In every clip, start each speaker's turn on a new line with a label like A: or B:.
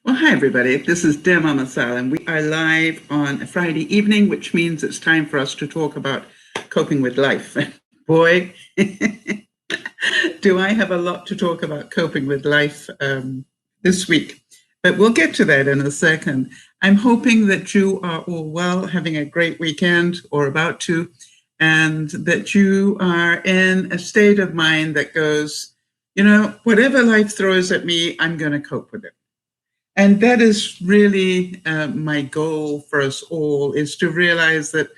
A: Well, hi, everybody. This is DearMamaSal, and we are live on a Friday evening, which means it's time for us to talk about coping with life. Boy, do I have a lot to talk about coping with life this week. But we'll get to that in a second. I'm hoping that you are all well, having a great weekend or about to, and that you are in a state of mind that goes, whatever life throws at me, I'm going to cope with it. And that is really my goal for us all, is to realize that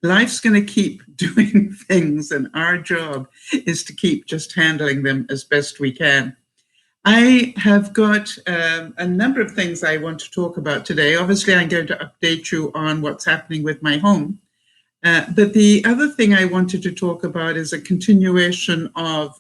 A: life's going to keep doing things, and our job is to keep just handling them as best we can. I have got a number of things I want to talk about today. Obviously, I'm going to update you on what's happening with my home. But the other thing I wanted to talk about is a continuation of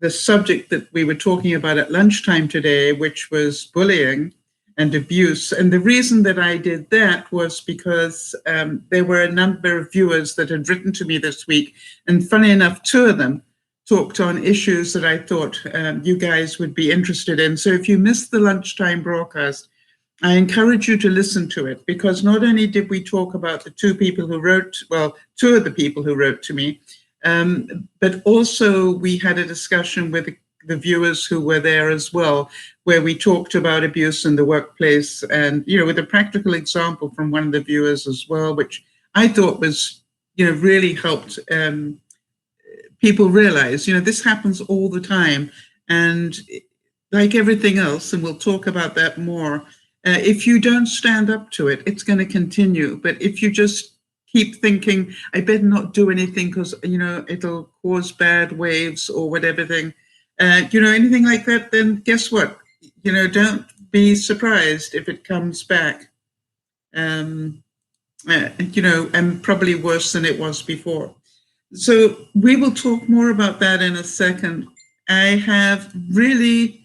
A: the subject that we were talking about at lunchtime today, which was bullying and abuse. And the reason that I did that was because there were a number of viewers that had written to me this week. And funny enough, two of them talked on issues that I thought you guys would be interested in. So if you missed the lunchtime broadcast, I encourage you to listen to it, because not only did we talk about the two people who wrote, well, two of the people who wrote to me, but also we had a discussion with the viewers who were there as well, where we talked about abuse in the workplace, and, with a practical example from one of the viewers as well, which I thought was, really helped people realize, this happens all the time. And like everything else, and we'll talk about that more, if you don't stand up to it, it's going to continue. But if you just keep thinking, I better not do anything because, it'll cause bad waves or whatever thing, anything like that, then guess what? Don't be surprised if it comes back, and probably worse than it was before. So we will talk more about that in a second. I have really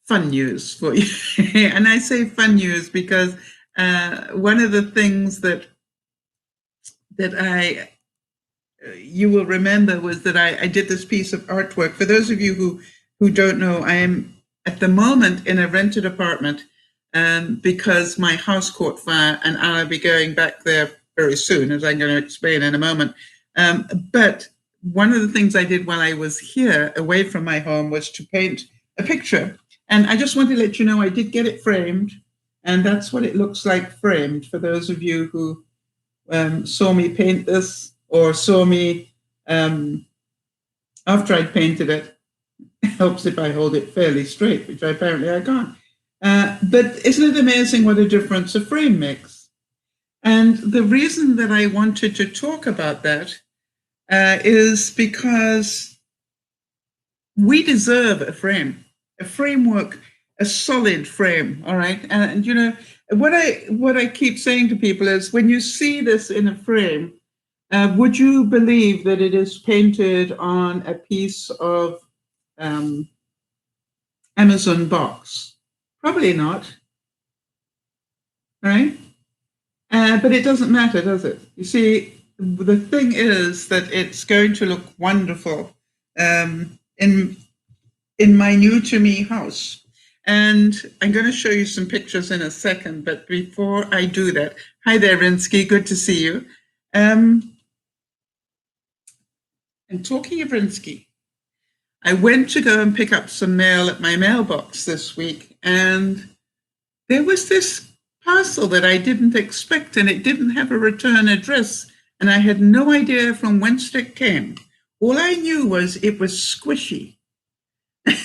A: fun news for you. And I say fun news because one of the things that you will remember was that I did this piece of artwork. For those of you who don't know, I am at the moment in a rented apartment because my house caught fire, and I'll be going back there very soon, as I'm going to explain in a moment. But one of the things I did while I was here away from my home was to paint a picture. And I just want to let you know I did get it framed, and that's what it looks like framed, for those of you who saw me paint this, or saw me after I'd painted it. It helps if I hold it fairly straight, which apparently I can't. But isn't it amazing what a difference a frame makes? And the reason that I wanted to talk about that is because we deserve a frame. A framework, a solid frame, all right? And what I keep saying to people is, when you see this in a frame, would you believe that it is painted on a piece of Amazon box? Probably not, right? But it doesn't matter, does it? You see, the thing is that it's going to look wonderful in my new to me house. And I'm going to show you some pictures in a second. But before I do that, hi there, Rinsky. Good to see you. And talking of Rinsky, I went to go and pick up some mail at my mailbox this week, and there was this parcel that I didn't expect, and it didn't have a return address, and I had no idea from whence it came. All I knew was it was squishy.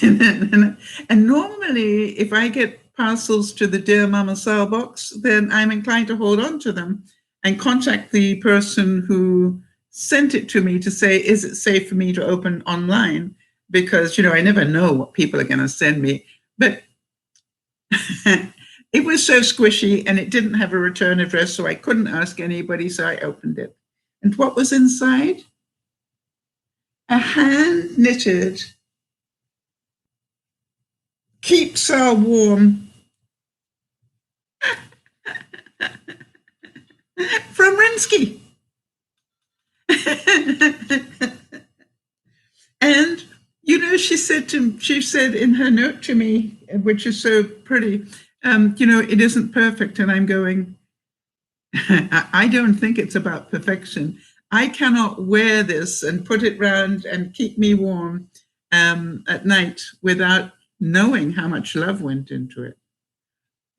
A: And normally, if I get parcels to the DearMamaSal box, then I'm inclined to hold on to them and contact the person who sent it to me to say, is it safe for me to open online? Because, I never know what people are going to send me. But it was so squishy, and it didn't have a return address, so I couldn't ask anybody, so I opened it. And what was inside? A hand-knitted Keep Sal Warm from Rinsky. And, she said in her note to me, which is so pretty, it isn't perfect. And I'm going, I don't think it's about perfection. I cannot wear this and put it round and keep me warm at night without knowing how much love went into it.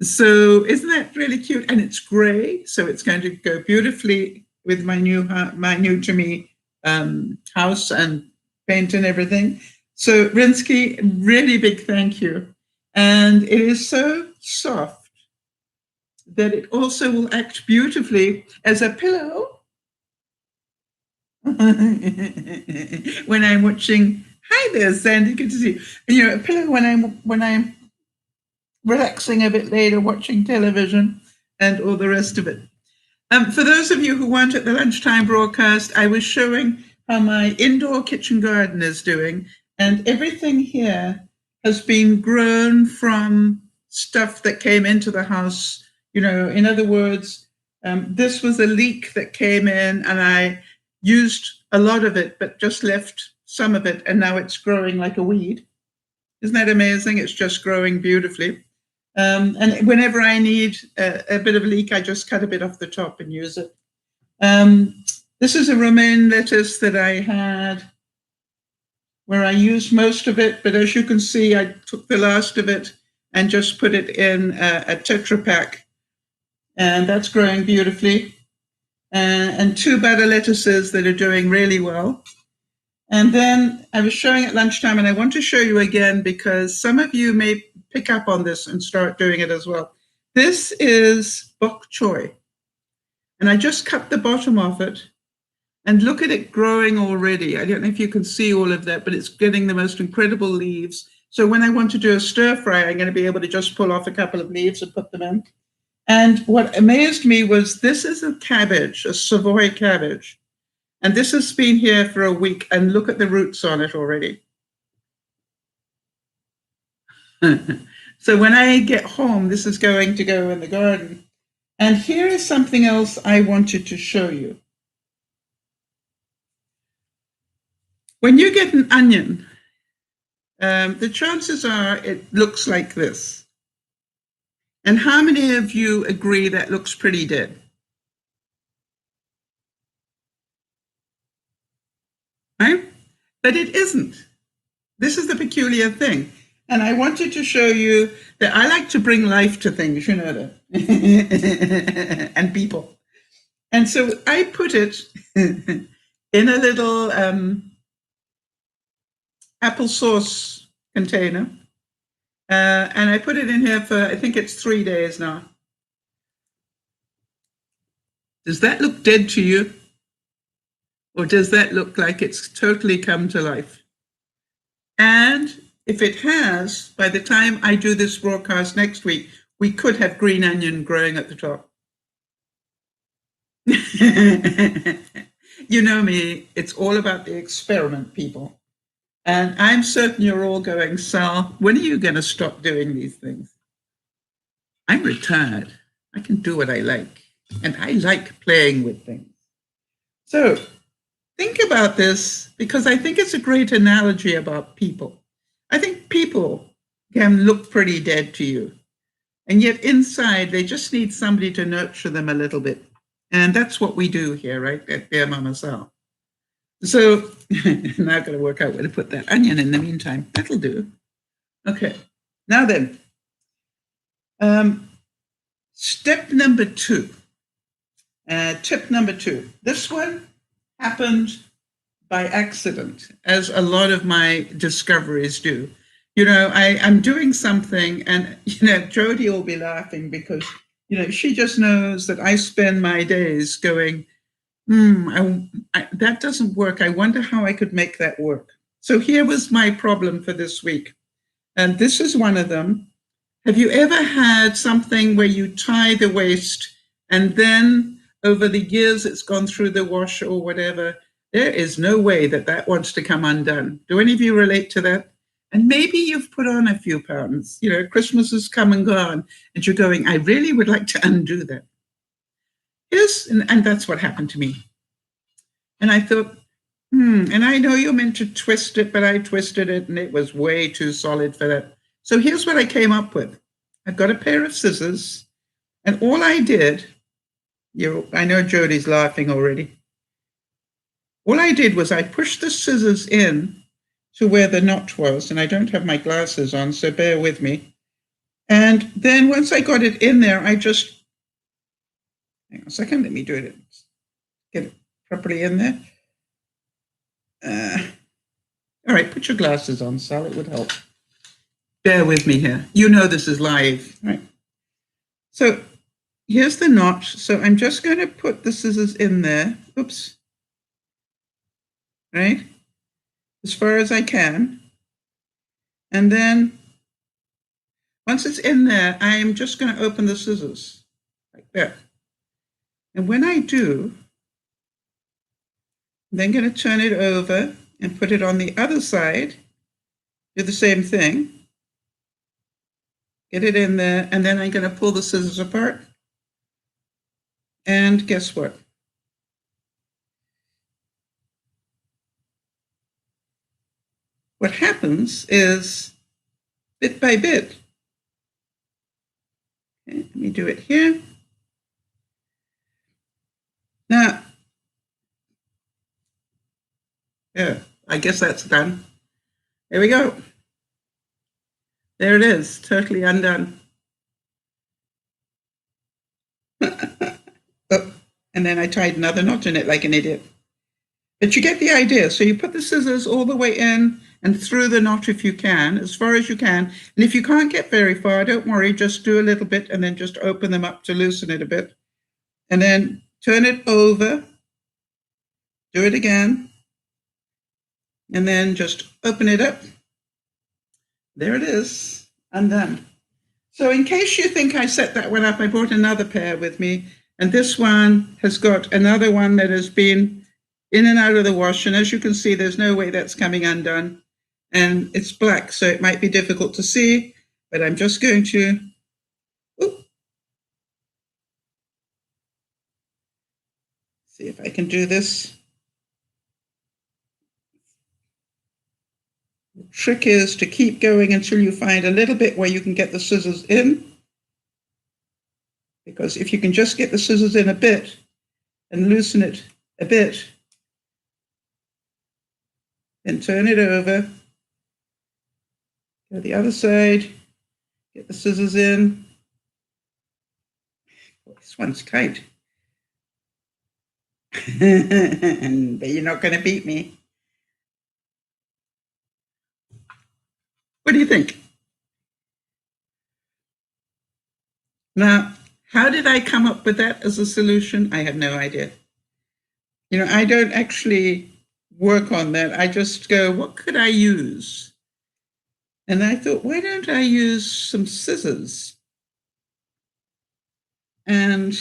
A: So isn't that really cute? And it's gray, so it's going to go beautifully with my new to me house and paint and everything. So Rinsky, really big thank you. And it is so soft that it also will act beautifully as a pillow when I'm watching. Hi there, Sandy. Good to see you. A pillow when I'm relaxing a bit later, watching television, and all the rest of it. For those of you who weren't at the lunchtime broadcast, I was showing how my indoor kitchen garden is doing, and everything here has been grown from stuff that came into the house. In other words, this was a leek that came in, and I used a lot of it, but just left some of it, and now it's growing like a weed. Isn't that amazing? It's just growing beautifully. And whenever I need a bit of leek, I just cut a bit off the top and use it. This is a romaine lettuce that I had where I used most of it, but as you can see, I took the last of it and just put it in a Tetra Pak, and that's growing beautifully. And 2 butter lettuces that are doing really well. And then I was showing at lunchtime, and I want to show you again because some of you may pick up on this and start doing it as well. This is bok choy. And I just cut the bottom of it, and look at it growing already. I don't know if you can see all of that, but it's getting the most incredible leaves. So when I want to do a stir fry, I'm going to be able to just pull off a couple of leaves and put them in. And what amazed me was this is a cabbage, a Savoy cabbage. And this has been here for a week, and look at the roots on it already. So when I get home, this is going to go in the garden. And here is something else I wanted to show you. When you get an onion, the chances are it looks like this. And how many of you agree that looks pretty dead? Right? But it isn't. This is the peculiar thing. And I wanted to show you that I like to bring life to things, that, and people. And so I put it in a little applesauce container. And I put it in here for, I think it's 3 days now. Does that look dead to you? Or does that look like it's totally come to life? And if it has, by the time I do this broadcast next week, we could have green onion growing at the top. You know me, it's all about the experiment, people. And I'm certain you're all going, Sal, when are you going to stop doing these things? I'm retired. I can do what I like. And I like playing with things. So think about this, because I think it's a great analogy about people. I think people can look pretty dead to you. And yet inside, they just need somebody to nurture them a little bit. And that's what we do here, right, at DearMamaSal. So now I've got to work out where to put that onion in the meantime. That'll do. Okay. Now then, step number 2. Tip number 2. This one happened by accident, as a lot of my discoveries do. I'm doing something, and, Jody will be laughing because, she just knows that I spend my days going, that doesn't work. I wonder how I could make that work. So here was my problem for this week. And this is one of them. Have you ever had something where you tie the waist and then over the years it's gone through the wash or whatever? There is no way that wants to come undone. Do any of you relate to that? And maybe you've put on a few pounds. Christmas has come and gone, and you're going, I really would like to undo that. Yes, and that's what happened to me. And I thought, And I know you're meant to twist it, but I twisted it and it was way too solid for that. So here's what I came up with. I've got a pair of scissors, and all I did, I know Jodi's laughing already. All I did was I pushed the scissors in to where the knot was, and I don't have my glasses on, so bear with me. And then once I got it in there, I just, hang on a second, let me do it, get it properly in there. All right, put your glasses on, Sal, it would help. Bear with me here. You know this is live, right? So here's the knot. So I'm just going to put the scissors in there. Oops. Right? As far as I can. And then once it's in there, I'm just going to open the scissors like that. And when I do, I'm then going to turn it over and put it on the other side. Do the same thing. Get it in there, and then I'm going to pull the scissors apart. And guess what? What happens is, bit by bit, okay, let me do it here. Now, yeah, I guess that's done. There we go. There it is, totally undone. Oh, and then I tied another knot in it like an idiot. But you get the idea. So you put the scissors all the way in and through the knot if you can, as far as you can. And if you can't get very far, don't worry, just do a little bit and then just open them up to loosen it a bit. And then turn it over, do it again, and then just open it up. There it is, undone. So in case you think I set that one up, I brought another pair with me, and this one has got another one that has been in and out of the wash, and as you can see, there's no way that's coming undone, and it's black, so it might be difficult to see, but I'm just going to, see if I can do this. The trick is to keep going until you find a little bit where you can get the scissors in, because if you can just get the scissors in a bit and loosen it a bit, then turn it over, go the other side, get the scissors in. This one's tight. But you're not going to beat me. What do you think? Now, how did I come up with that as a solution? I have no idea. I don't actually work on that. I just go, what could I use? And I thought, why don't I use some scissors? And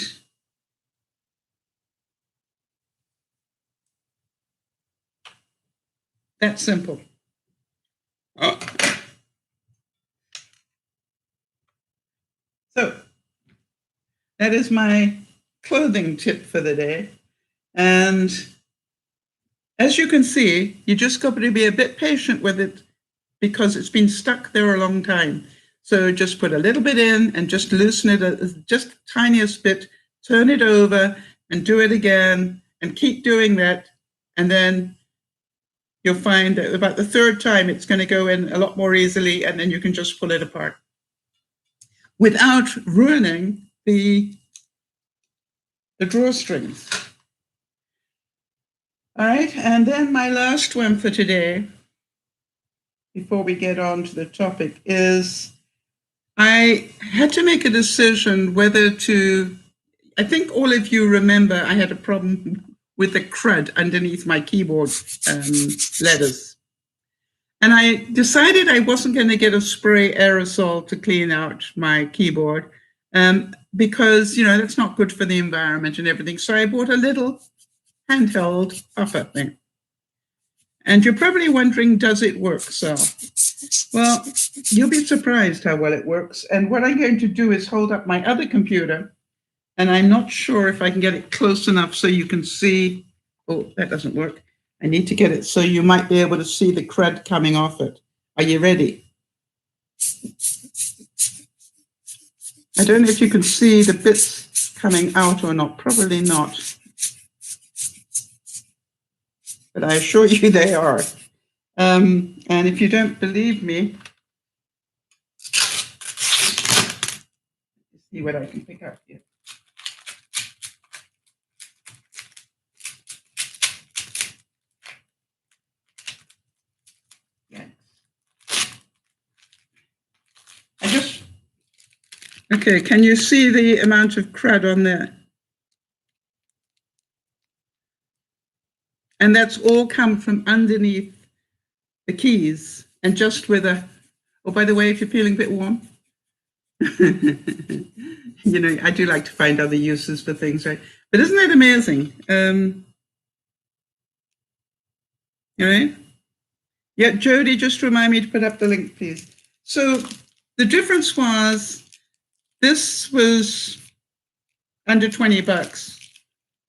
A: that's simple. Oh. So that is my clothing tip for the day. And as you can see, you just got to be a bit patient with it because it's been stuck there a long time. So just put a little bit in and just loosen it just the tiniest bit, turn it over and do it again and keep doing that. And then you'll find that about the third time, it's going to go in a lot more easily, and then you can just pull it apart without ruining the drawstrings. All right, and then my last one for today, before we get on to the topic, is I had to make a decision whether to, I think all of you remember I had a problem with the crud underneath my keyboard letters. And I decided I wasn't going to get a spray aerosol to clean out my keyboard because, that's not good for the environment and everything. So I bought a little handheld puffer thing. And you're probably wondering, does it work? So, well, you'll be surprised how well it works. And what I'm going to do is hold up my other computer, and I'm not sure if I can get it close enough so you can see. Oh, that doesn't work. I need to get it so you might be able to see the crud coming off it. Are you ready? I don't know if you can see the bits coming out or not. Probably not. But I assure you they are. And if you don't believe me, see what I can pick up here. Okay, can you see the amount of crud on there? And that's all come from underneath the keys and just with a, oh, by the way, if you're feeling a bit warm, you know, I do like to find other uses for things, right? But isn't that amazing? All right. Yeah, Jody, just remind me to put up the link, please. So the difference was, this was under $20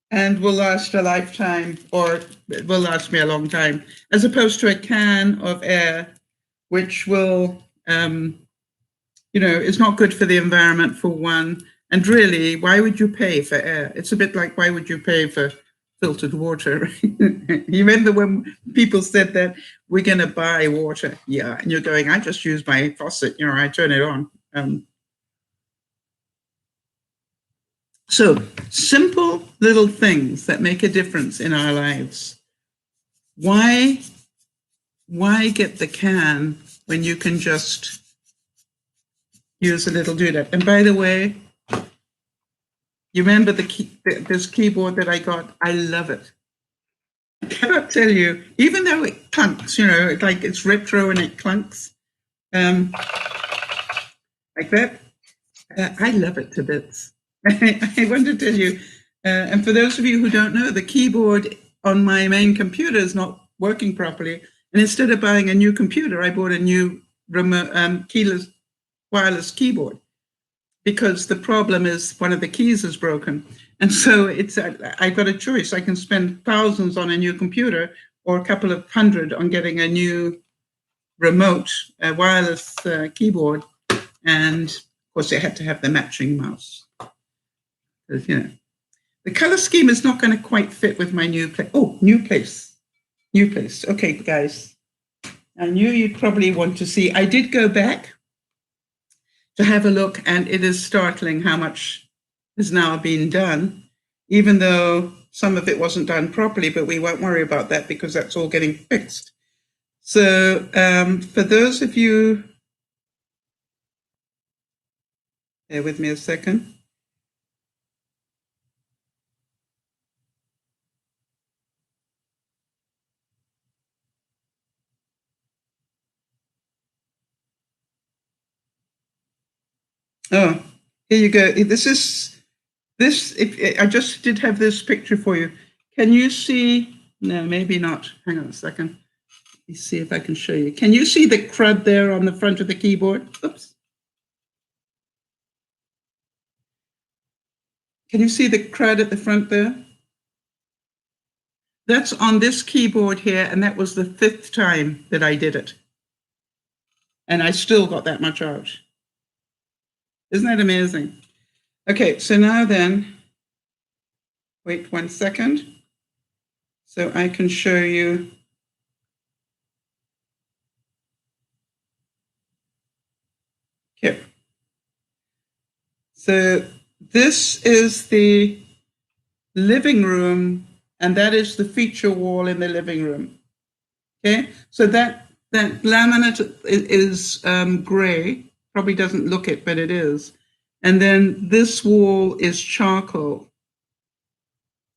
A: and will last a lifetime, or it will last me a long time, as opposed to a can of air, which will, you know, it's not good for the environment for one. And really, why would you pay for air? It's a bit like, why would you pay for filtered water? You remember when people said that we're going to buy water? Yeah, and you're going, I just use my faucet, you know, I turn it on. So simple little things that make a difference in our lives. Why get the can when you can just use a little doodad? And by the way, you remember this keyboard that I got? I love it. I cannot tell you, even though it clunks, you know, like it's retro and it clunks, like that. I love it to bits. I want to tell you, and for those of you who don't know, the keyboard on my main computer is not working properly. And instead of buying a new computer, I bought a new remote, keyless wireless keyboard, because the problem is one of the keys is broken. And so it's I've got a choice. I can spend thousands on a new computer or a couple of hundred on getting a new remote wireless keyboard. And of course, they had to have the matching mouse. You know, the color scheme is not going to quite fit with my new place. Oh, new place. Okay, guys. I knew you'd probably want to see. I did go back to have a look, and it is startling how much has now been done, even though some of it wasn't done properly, but we won't worry about that because that's all getting fixed. So for those of you, bear with me a second. Oh, here you go. I just did have this picture for you. Can you see? No, maybe not. Hang on a second. Let me see if I can show you. Can you see the crud there on the front of the keyboard? Oops. Can you see the crud at the front there? That's on this keyboard here, and that was the 5th time that I did it. And I still got that much out. Isn't that amazing? Okay, so now then, wait 1 second, so I can show you. Here. So this is the living room, and that is the feature wall in the living room. Okay, so that laminate is gray. Probably doesn't look it, but it is. And then this wall is charcoal.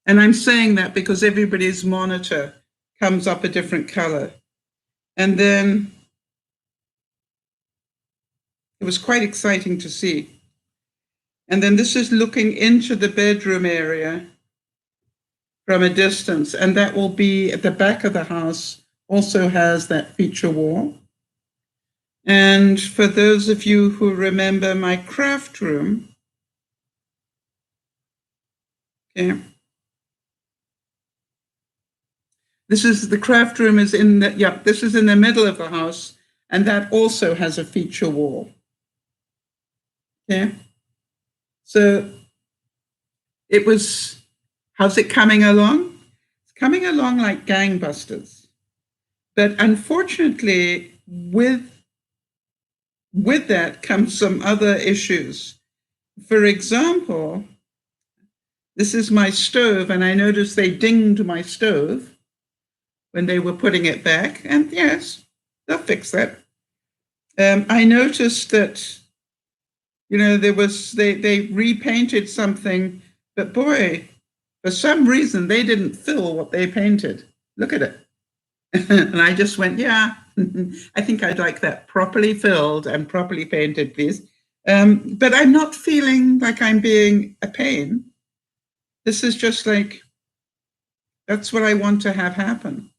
A: And I'm saying that because everybody's monitor comes up a different color. And then it was quite exciting to see. And then this is looking into the bedroom area from a distance. And that will be at the back of the house, also has that feature wall. And for those of you who remember my craft room, okay, This is the craft room is in the, yeah, this is in the middle of the house, and that also has a feature wall. Okay. So it was, how's it coming along? It's coming along like gangbusters. But unfortunately, with that comes some other issues. For example, this is my stove, and I noticed they dinged my stove when they were putting it back. And yes, they'll fix that. I noticed that, you know, they repainted something, but boy, for some reason, they didn't fill what they painted. Look at it. And I just went, yeah, I think I'd like that properly filled and properly painted, please. But I'm not feeling like I'm being a pain. This is just like, that's what I want to have happen.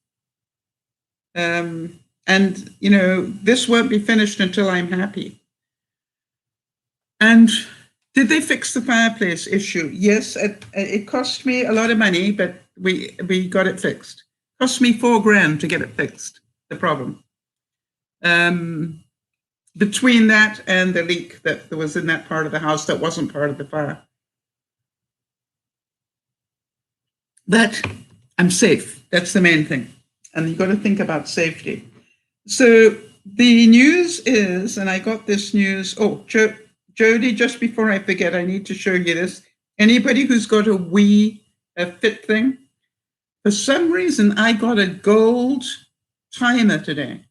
A: And, you know, this won't be finished until I'm happy. And did they fix the fireplace issue? Yes, it cost me a lot of money, but we got it fixed. It cost me $4,000 to get it fixed, the problem. Between that and the leak that was in that part of the house that wasn't part of the fire. But I'm safe. That's the main thing. And you've got to think about safety. So the news is, and I got this news, Jody, just before I forget, I need to show you this. Anybody who's got a Wii Fit thing, for some reason, I got a gold timer today.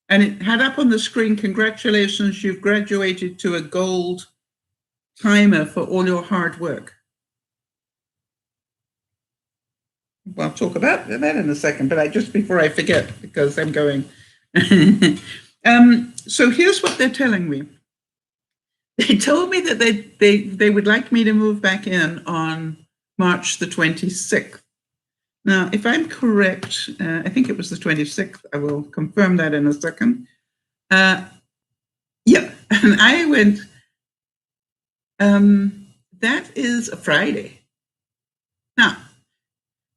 A: And it had up on the screen, congratulations, you've graduated to a gold timer for all your hard work. Well, I'll talk about that in a second, but just before I forget, because I'm going. So here's what they're telling me. They told me that they would like me to move back in on March the 26th. Now, if I'm correct, I think it was the 26th. I will confirm that in a second. Yeah, and I went, that is a Friday. Now,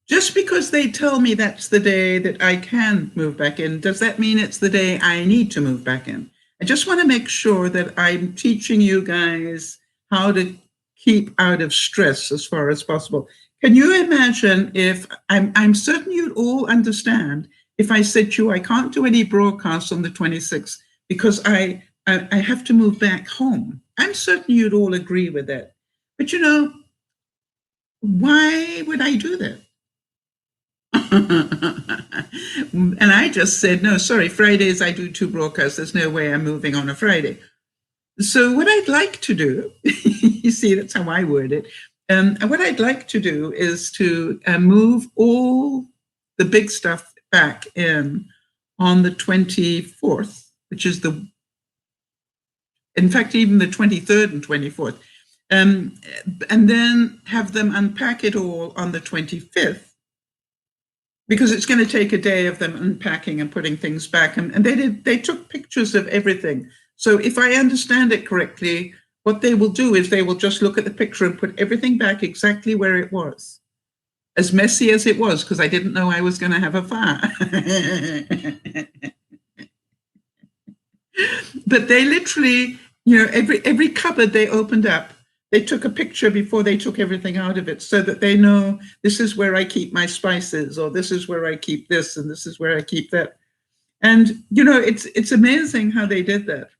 A: just because they tell me that's the day that I can move back in, does that mean it's the day I need to move back in? I just want to make sure that I'm teaching you guys how to keep out of stress as far as possible. Can you imagine if, I'm certain you'd all understand if I said to you, I can't do any broadcasts on the 26th because I have to move back home. I'm certain you'd all agree with that. But you know, why would I do that? And I just said, no, sorry, Fridays I do 2 broadcasts. There's no way I'm moving on a Friday. So what I'd like to do, you see, that's how I word it. And what I'd like to do is to move all the big stuff back in on the 24th, which is in fact, even the 23rd and 24th, and then have them unpack it all on the 25th, because it's going to take a day of them unpacking and putting things back. And they took pictures of everything. So if I understand it correctly, what they will do is they will just look at the picture and put everything back exactly where it was, as messy as it was, because I didn't know I was going to have a fire. But they literally, you know, every cupboard they opened up, they took a picture before they took everything out of it, so that they know this is where I keep my spices, or this is where I keep this, and this is where I keep that. And, you know, it's amazing how they did that.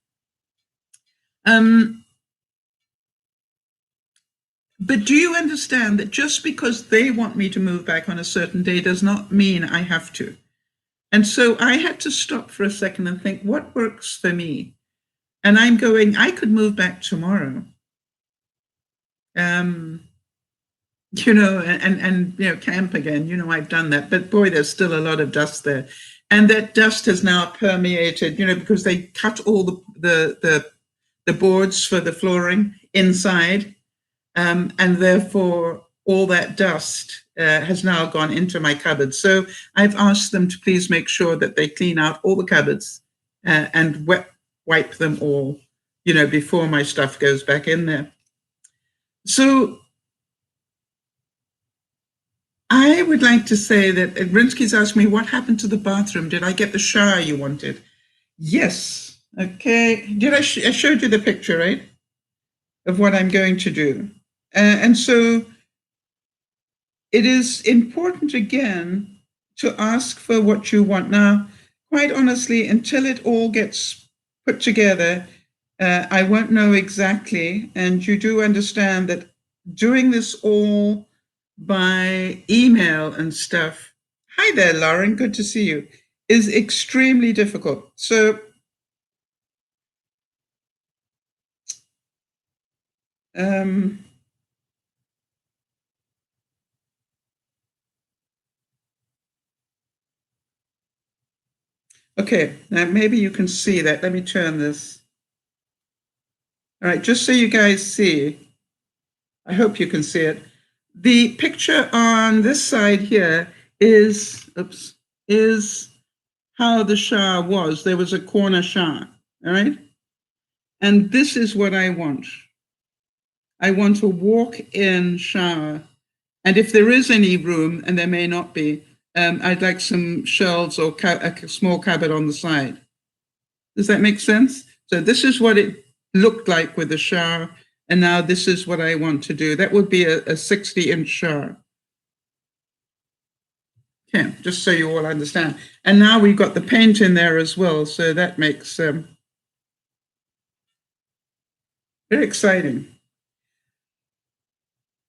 A: But do you understand that just because they want me to move back on a certain day does not mean I have to? And so I had to stop for a second and think, what works for me? And I'm going, I could move back tomorrow. You know, and you know, camp again, you know, I've done that, but boy, there's still a lot of dust there. And that dust has now permeated, you know, because they cut all the boards for the flooring inside. And therefore all that dust has now gone into my cupboards. So I've asked them to please make sure that they clean out all the cupboards and wipe them all, you know, before my stuff goes back in there. So I would like to say that Rinsky's asked me, what happened to the bathroom? Did I get the shower you wanted? Yes. Okay. Did I showed you the picture, right? Of what I'm going to do. And so it is important, again, to ask for what you want. Now, quite honestly, until it all gets put together, I won't know exactly. And you do understand that doing this all by email and stuff, hi there, Lauren, good to see you, is extremely difficult. So okay, now maybe you can see that. Let me turn this. All right, just so you guys see, I hope you can see it. The picture on this side here is how the shower was. There was a corner shower, all right? And this is what I want. I want a walk-in shower. And if there is any room, and there may not be, I'd like some shelves or a small cupboard on the side. Does that make sense? So this is what it looked like with the shower, and now this is what I want to do. That would be a 60-inch shower. Okay, just so you all understand. And now we've got the paint in there as well, so that makes very exciting.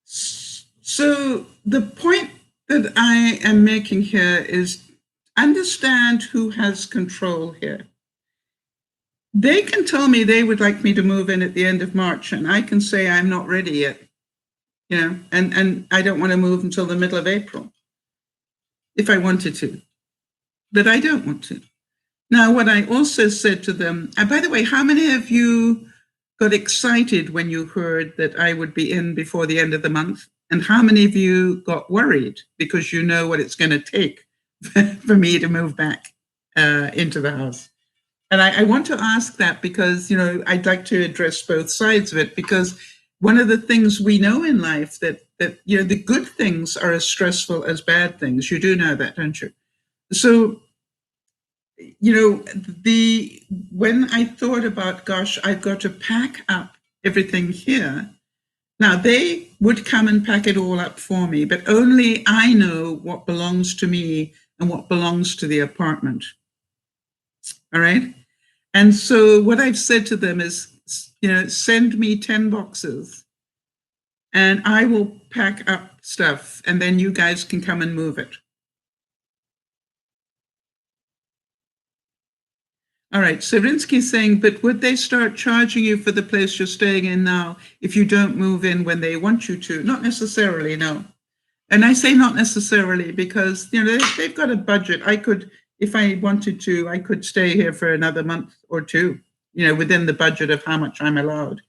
A: So the point that I am making here is understand who has control here. They can tell me they would like me to move in at the end of March, and I can say I'm not ready yet, you know, and I don't want to move until the middle of April if I wanted to, but I don't want to. Now, what I also said to them, and by the way, how many of you got excited when you heard that I would be in before the end of the month? And how many of you got worried because you know what it's going to take for me to move back into the house? And I want to ask that because, you know, I'd like to address both sides of it, because one of the things we know in life that you know, the good things are as stressful as bad things. You do know that, don't you? So, you know, when I thought about, gosh, I've got to pack up everything here. Now, they would come and pack it all up for me, but only I know what belongs to me and what belongs to the apartment. All right? And so what I've said to them is, you know, send me 10 boxes and I will pack up stuff and then you guys can come and move it. All right, Serinsky's saying, but would they start charging you for the place you're staying in now if you don't move in when they want you to? Not necessarily, no. And I say not necessarily because, you know, they've got a budget. I could, if I wanted to, I could stay here for another month or two, you know, within the budget of how much I'm allowed.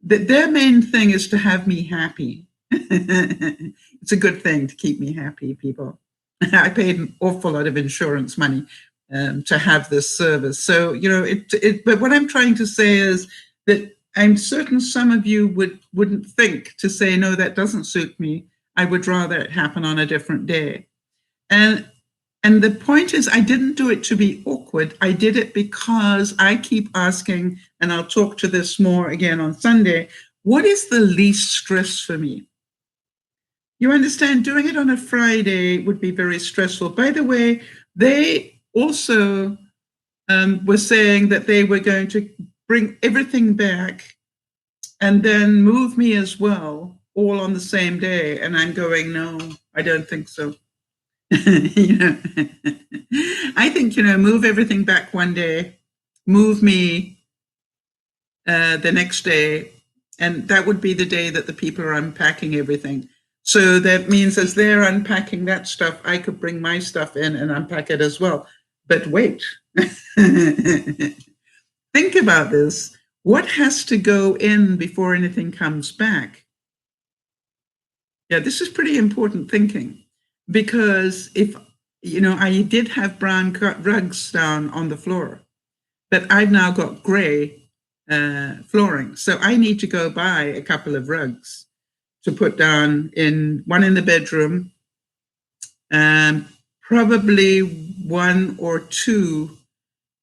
A: Their main thing is to have me happy. It's a good thing to keep me happy, people. I paid an awful lot of insurance money to have this service. So, you know, but what I'm trying to say is that I'm certain some of you wouldn't think to say, no, that doesn't suit me. I would rather it happen on a different day. And the point is, I didn't do it to be awkward. I did it because I keep asking, and I'll talk to this more again on Sunday, what is the least stress for me? You understand, doing it on a Friday would be very stressful. By the way, they also were saying that they were going to bring everything back and then move me as well, all on the same day. And I'm going, no, I don't think so. You know, I think, you know, move everything back one day, move me the next day, and that would be the day that the people are unpacking everything. So that means as they're unpacking that stuff, I could bring my stuff in and unpack it as well. But wait, think about this. What has to go in before anything comes back? Yeah, this is pretty important thinking, because if, you know, I did have brown rugs down on the floor, but I've now got gray flooring. So I need to go buy a couple of rugs to put down, one in the bedroom Probably one or two,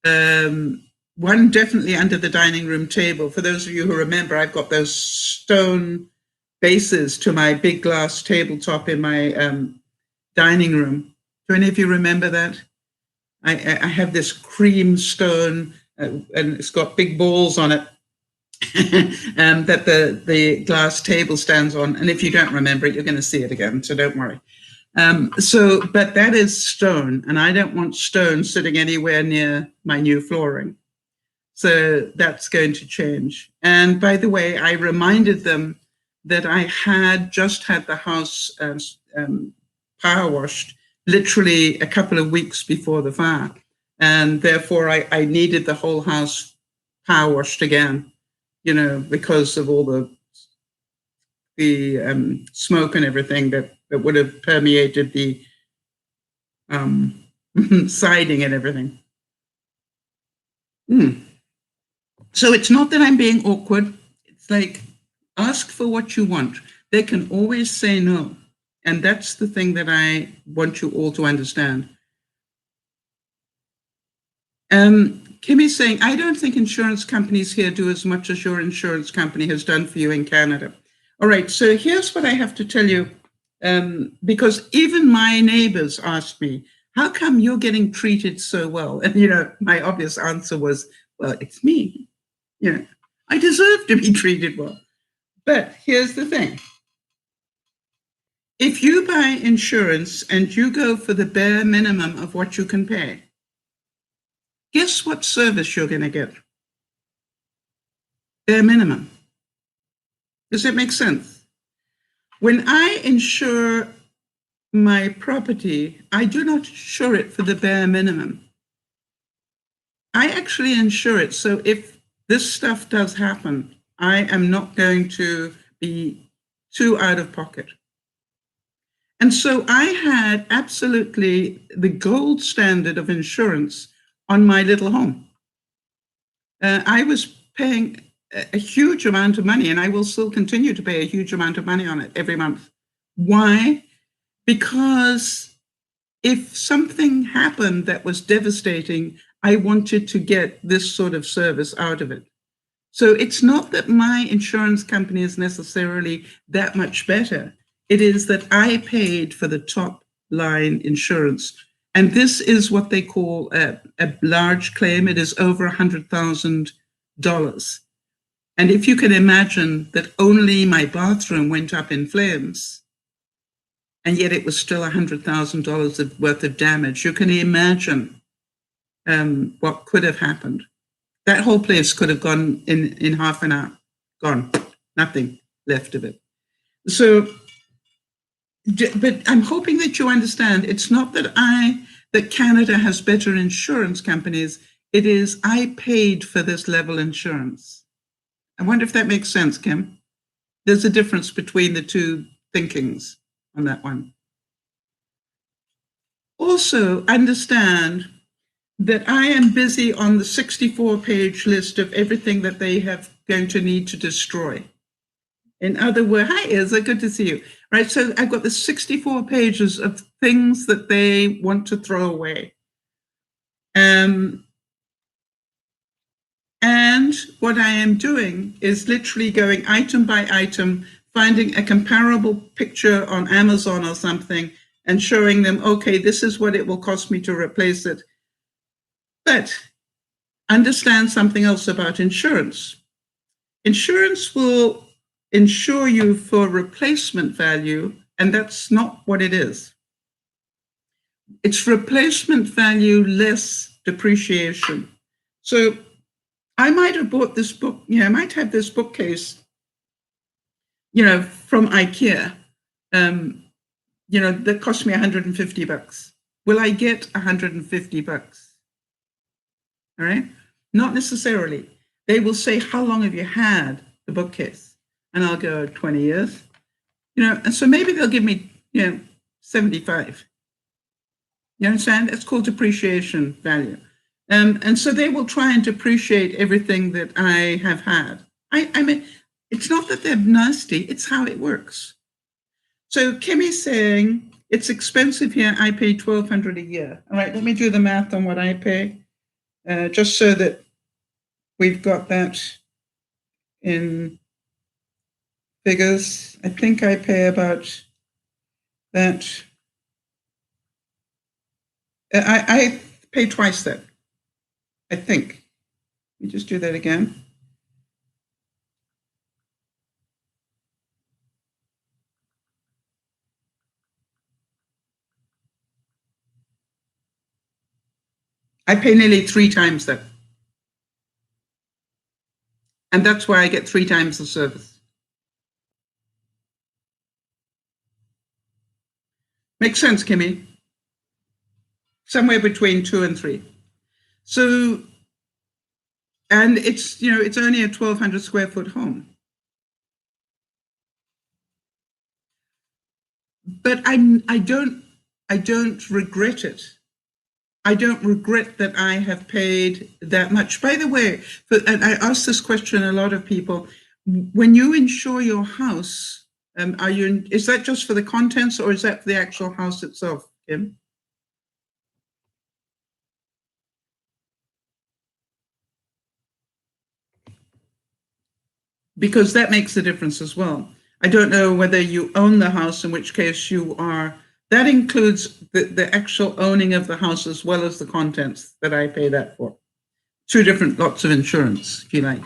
A: one definitely under the dining room table. For those of you who remember, I've got those stone bases to my big glass tabletop in my dining room. Do any of you remember that? I have this cream stone and it's got big balls on it that the glass table stands on. And if you don't remember it, you're going to see it again, so don't worry. But that is stone, and I don't want stone sitting anywhere near my new flooring. So that's going to change. And by the way, I reminded them that I had just had the house power washed literally a couple of weeks before the fire. And therefore I needed the whole house power washed again, you know, because of all the smoke and everything that would have permeated the siding and everything. So it's not that I'm being awkward. It's like, ask for what you want. They can always say no. And that's the thing that I want you all to understand. Kimmy's saying, I don't think insurance companies here do as much as your insurance company has done for you in Canada. All right, so here's what I have to tell you, because even my neighbors asked me, how come you're getting treated so well? And, you know, my obvious answer was, well, it's me. You know, I deserve to be treated well. But here's the thing. If you buy insurance and you go for the bare minimum of what you can pay, guess what service you're going to get? Bare minimum. Does that make sense? When I insure my property, I do not insure it for the bare minimum. I actually insure it so if this stuff does happen, I am not going to be too out of pocket. And so I had absolutely the gold standard of insurance on my little home. I was paying a huge amount of money, and I will still continue to pay a huge amount of money on it every month. Why? Because if something happened that was devastating, I wanted to get this sort of service out of it. So it's not that my insurance company is necessarily that much better. It is that I paid for the top line insurance. And this is what they call a large claim. It is over $100,000. And if you can imagine that only my bathroom went up in flames, and yet it was still $100,000 worth of damage, you can imagine what could have happened. That whole place could have gone in half an hour, gone, nothing left of it. So, but I'm hoping that you understand, it's not that Canada has better insurance companies, it is I paid for this level insurance. I wonder if that makes sense, Kim. There's a difference between the two thinkings on that one. Also, understand that I am busy on the 64-page list of everything that they have going to need to destroy. In other words, hi, Ilza, good to see you. Right, so I've got the 64 pages of things that they want to throw away. And what I am doing is literally going item by item, finding a comparable picture on Amazon or something, and showing them, okay, this is what it will cost me to replace it. But understand something else about insurance. Insurance will insure you for replacement value, and that's not what it is. It's replacement value less depreciation. So I might have bought this book, I might have this bookcase, from IKEA, that cost me $150. Will I get $150? All right? Not necessarily. They will say, how long have you had the bookcase? And I'll go 20 years. And so maybe they'll give me, 75. You understand? It's called depreciation value. And so they will try and depreciate everything that I have had. I mean, it's not that they're nasty, it's how it works. So Kimmy's saying, It's expensive here. I pay $1,200 a year. All right, let me do the math on what I pay, just so that we've got that in figures. I think I pay about that. I pay twice that, I think. Let me just do that again. I pay nearly 3 times that. And that's why I get 3 times the service. Makes sense, Kimmy? Somewhere between 2 and 3. So, and it's, you know, it's only a 1,200 square foot home. But I don't regret it. I don't regret that I have paid that much. By the way, and I ask this question a lot of people, when you insure your house, is that just for the contents or is that for the actual house itself, Kim? Because that makes a difference as well. I don't know whether you own the house, in which case you are, that includes the actual owning of the house as well as the contents that I pay that for. 2 different lots of insurance, if you like.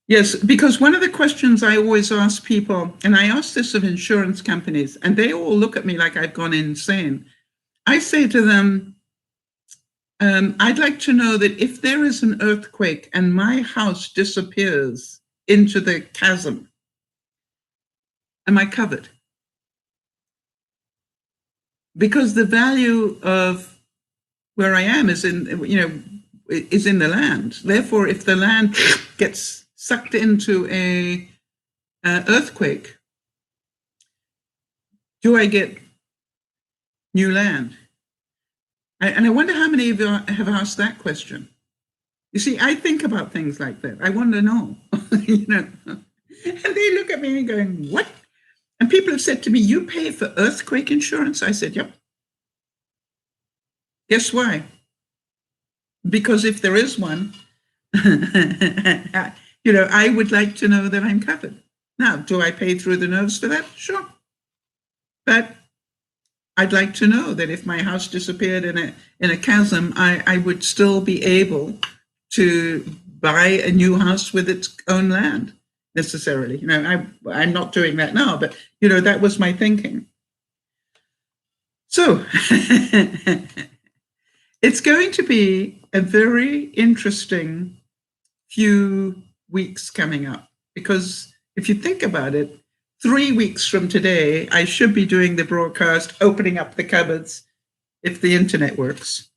A: Yes, because one of the questions I always ask people, and I ask this of insurance companies, and they all look at me like I've gone insane. I say to them, I'd like to know that if there is an earthquake and my house disappears into the chasm, am I covered? Because the value of where I am is in, you know, is in the land. Therefore, if the land gets sucked into a earthquake, do I get new land? And I wonder how many of you have asked that question. You see, I think about things like that. I want to know, you know. And they look at me and going, what? And people have said to me, you pay for earthquake insurance? I said, yep. Guess why? Because if there is one, you know, I would like to know that I'm covered. Now, do I pay through the nose for that? Sure. But I'd like to know that if my house disappeared in a chasm, I would still be able to buy a new house with its own land, necessarily. You know, I'm not doing that now, but, you know, that was my thinking. So it's going to be a very interesting few weeks coming up, because if you think about it, 3 weeks from today, I should be doing the broadcast, opening up the cupboards, if the internet works,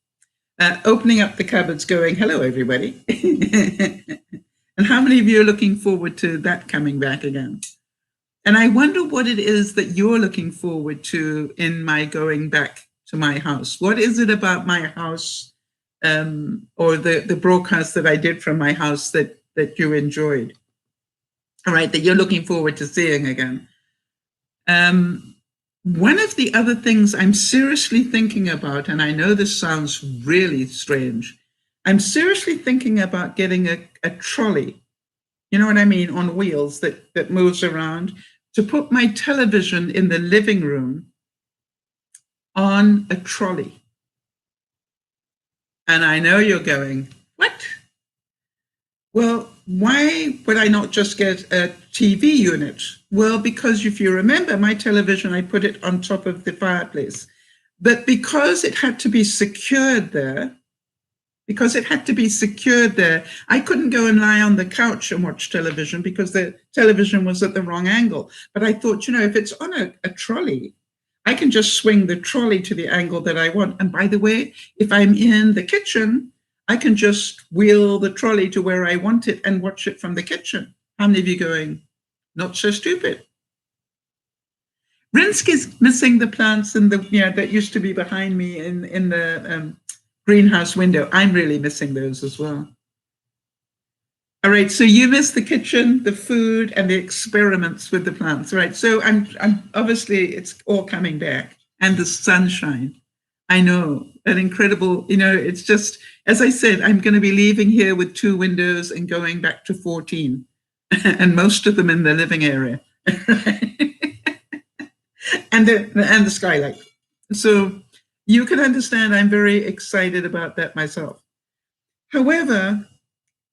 A: opening up the cupboards going, hello, everybody. And how many of you are looking forward to that coming back again? And I wonder what it is that you're looking forward to in my going back to my house. What is it about my house or the broadcast that I did from my house that you enjoyed? All right, that you're looking forward to seeing again. One of the other things I'm seriously thinking about, and I know this sounds really strange, I'm seriously thinking about getting a trolley, you know what I mean, on wheels that moves around, to put my television in the living room on a trolley. And I know you're going, what? Well, why would I not just get a TV unit? Well, because if you remember my television, I put it on top of the fireplace. But because it had to be secured there, I couldn't go and lie on the couch and watch television because the television was at the wrong angle. But I thought, you know, if it's on a trolley, I can just swing the trolley to the angle that I want. And by the way, if I'm in the kitchen, I can just wheel the trolley to where I want it and watch it from the kitchen. How many of you going, not so stupid? Rinsky's missing the plants in the, you know, that used to be behind me in the greenhouse window. I'm really missing those as well. All right, so you miss the kitchen, the food, and the experiments with the plants, right? So I'm obviously it's all coming back, and the sunshine. I know, an incredible, it's just, as I said, I'm going to be leaving here with 2 windows and going back to 14, and most of them in the living area, and the skylight. So you can understand I'm very excited about that myself. However,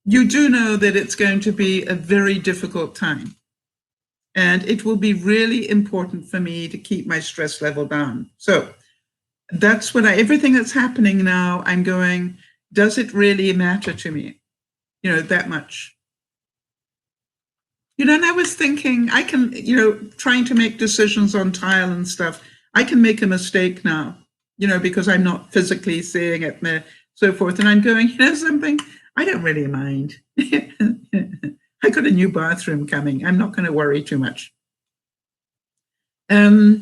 A: you do know that it's going to be a very difficult time. And it will be really important for me to keep my stress level down. So that's what everything that's happening now, I'm going, does it really matter to me? That much. And I was thinking, I can, trying to make decisions on tile and stuff, I can make a mistake now, because I'm not physically seeing it and so forth. And I'm going, something, I don't really mind. I got a new bathroom coming. I'm not going to worry too much. How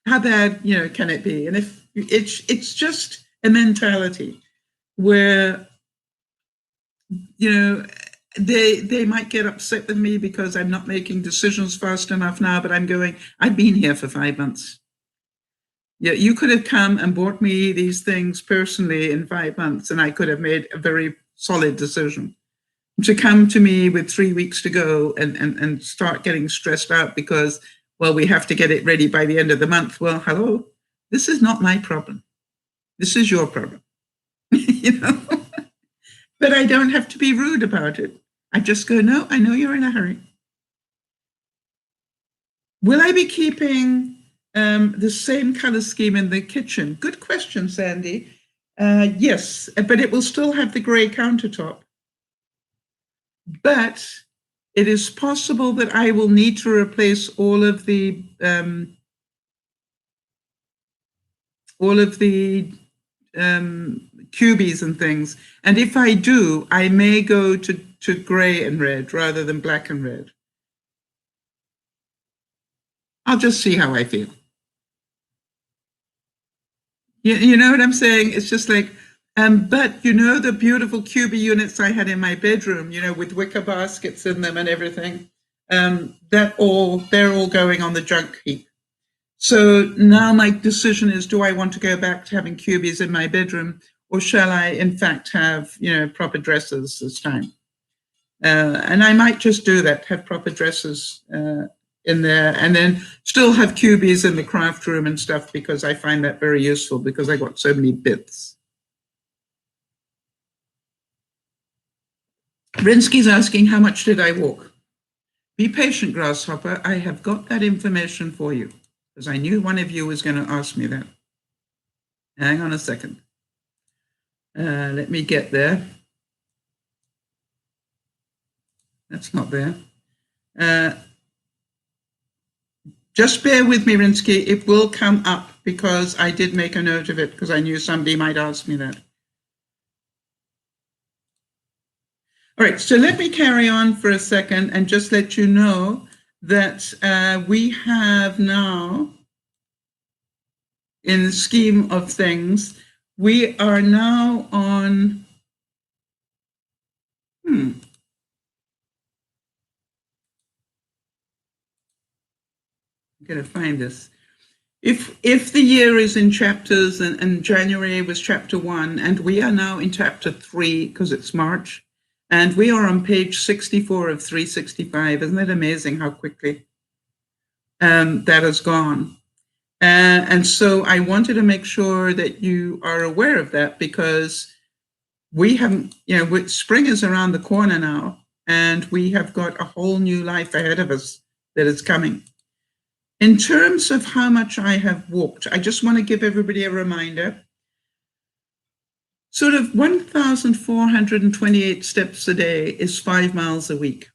A: bad, can it be? And if it's just a mentality where, they might get upset with me because I'm not making decisions fast enough now, but I'm going, I've been here for 5 months. Yeah, you could have come and bought me these things personally in 5 months, and I could have made a very solid decision. To come to me with 3 weeks to go and start getting stressed out because, well, we have to get it ready by the end of the month. Well, hello, this is not my problem. This is your problem, But I don't have to be rude about it. I just go, no, I know you're in a hurry. Will I be keeping the same color scheme in the kitchen? Good question, Sandy. Yes, but it will still have the gray countertop. But it is possible that I will need to replace all of the cubies and things. And if I do, I may go to gray and red rather than black and red. I'll just see how I feel. You know what I'm saying? It's just like, but the beautiful cubie units I had in my bedroom, with wicker baskets in them and everything, they're all going on the junk heap. So now my decision is, do I want to go back to having cubies in my bedroom, or shall I in fact have, proper dressers this time? And I might just do that, have proper dressers in there, and then still have cubies in the craft room and stuff, because I find that very useful because I got so many bits. Rinsky's asking, how much did I walk? Be patient, Grasshopper. I have got that information for you, because I knew one of you was going to ask me that. Hang on a second. Let me get there. That's not there. Just bear with me, Rinsky. It will come up because I did make a note of it because I knew somebody might ask me that. All right, so let me carry on for a second and just let you know that we have now, in the scheme of things, we are now on, I'm going to find this. If the year is in chapters and January was chapter 1, and we are now in chapter 3 because it's March, and we are on page 64 of 365. Isn't that amazing how quickly that has gone? And so I wanted to make sure that you are aware of that, because we haven't, spring is around the corner now, and we have got a whole new life ahead of us that is coming. In terms of how much I have walked, I just want to give everybody a reminder. Sort of 1,428 steps a day is 5 miles a week.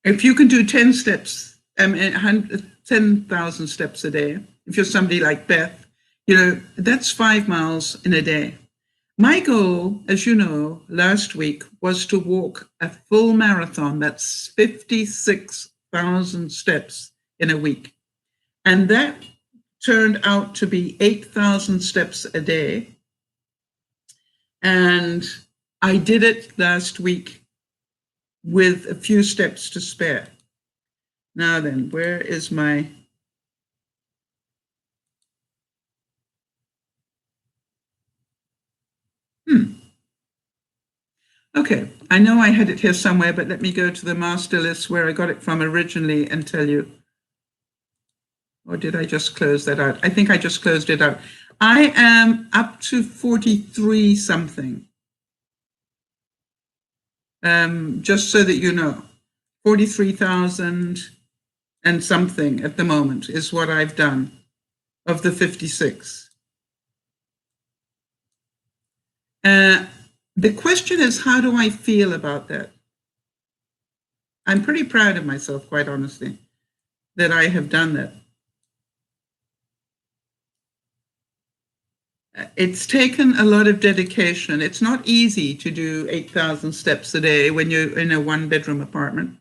A: If you can do 10 steps, 10,000 steps a day, if you're somebody like Beth, that's 5 miles in a day. My goal, as you know, last week was to walk a full marathon. That's 56,000 steps in a week. And that turned out to be 8,000 steps a day. And I did it last week with a few steps to spare. Now then, where is my... Okay, I know I had it here somewhere, but let me go to the master list where I got it from originally and tell you. Or did I just close that out? I think I just closed it out. I am up to 43 something. Just so that you know, 43,000 and something at the moment is what I've done of the 56. The question is, how do I feel about that? I'm pretty proud of myself, quite honestly, that I have done that. It's taken a lot of dedication. It's not easy to do 8,000 steps a day when you're in a one-bedroom apartment,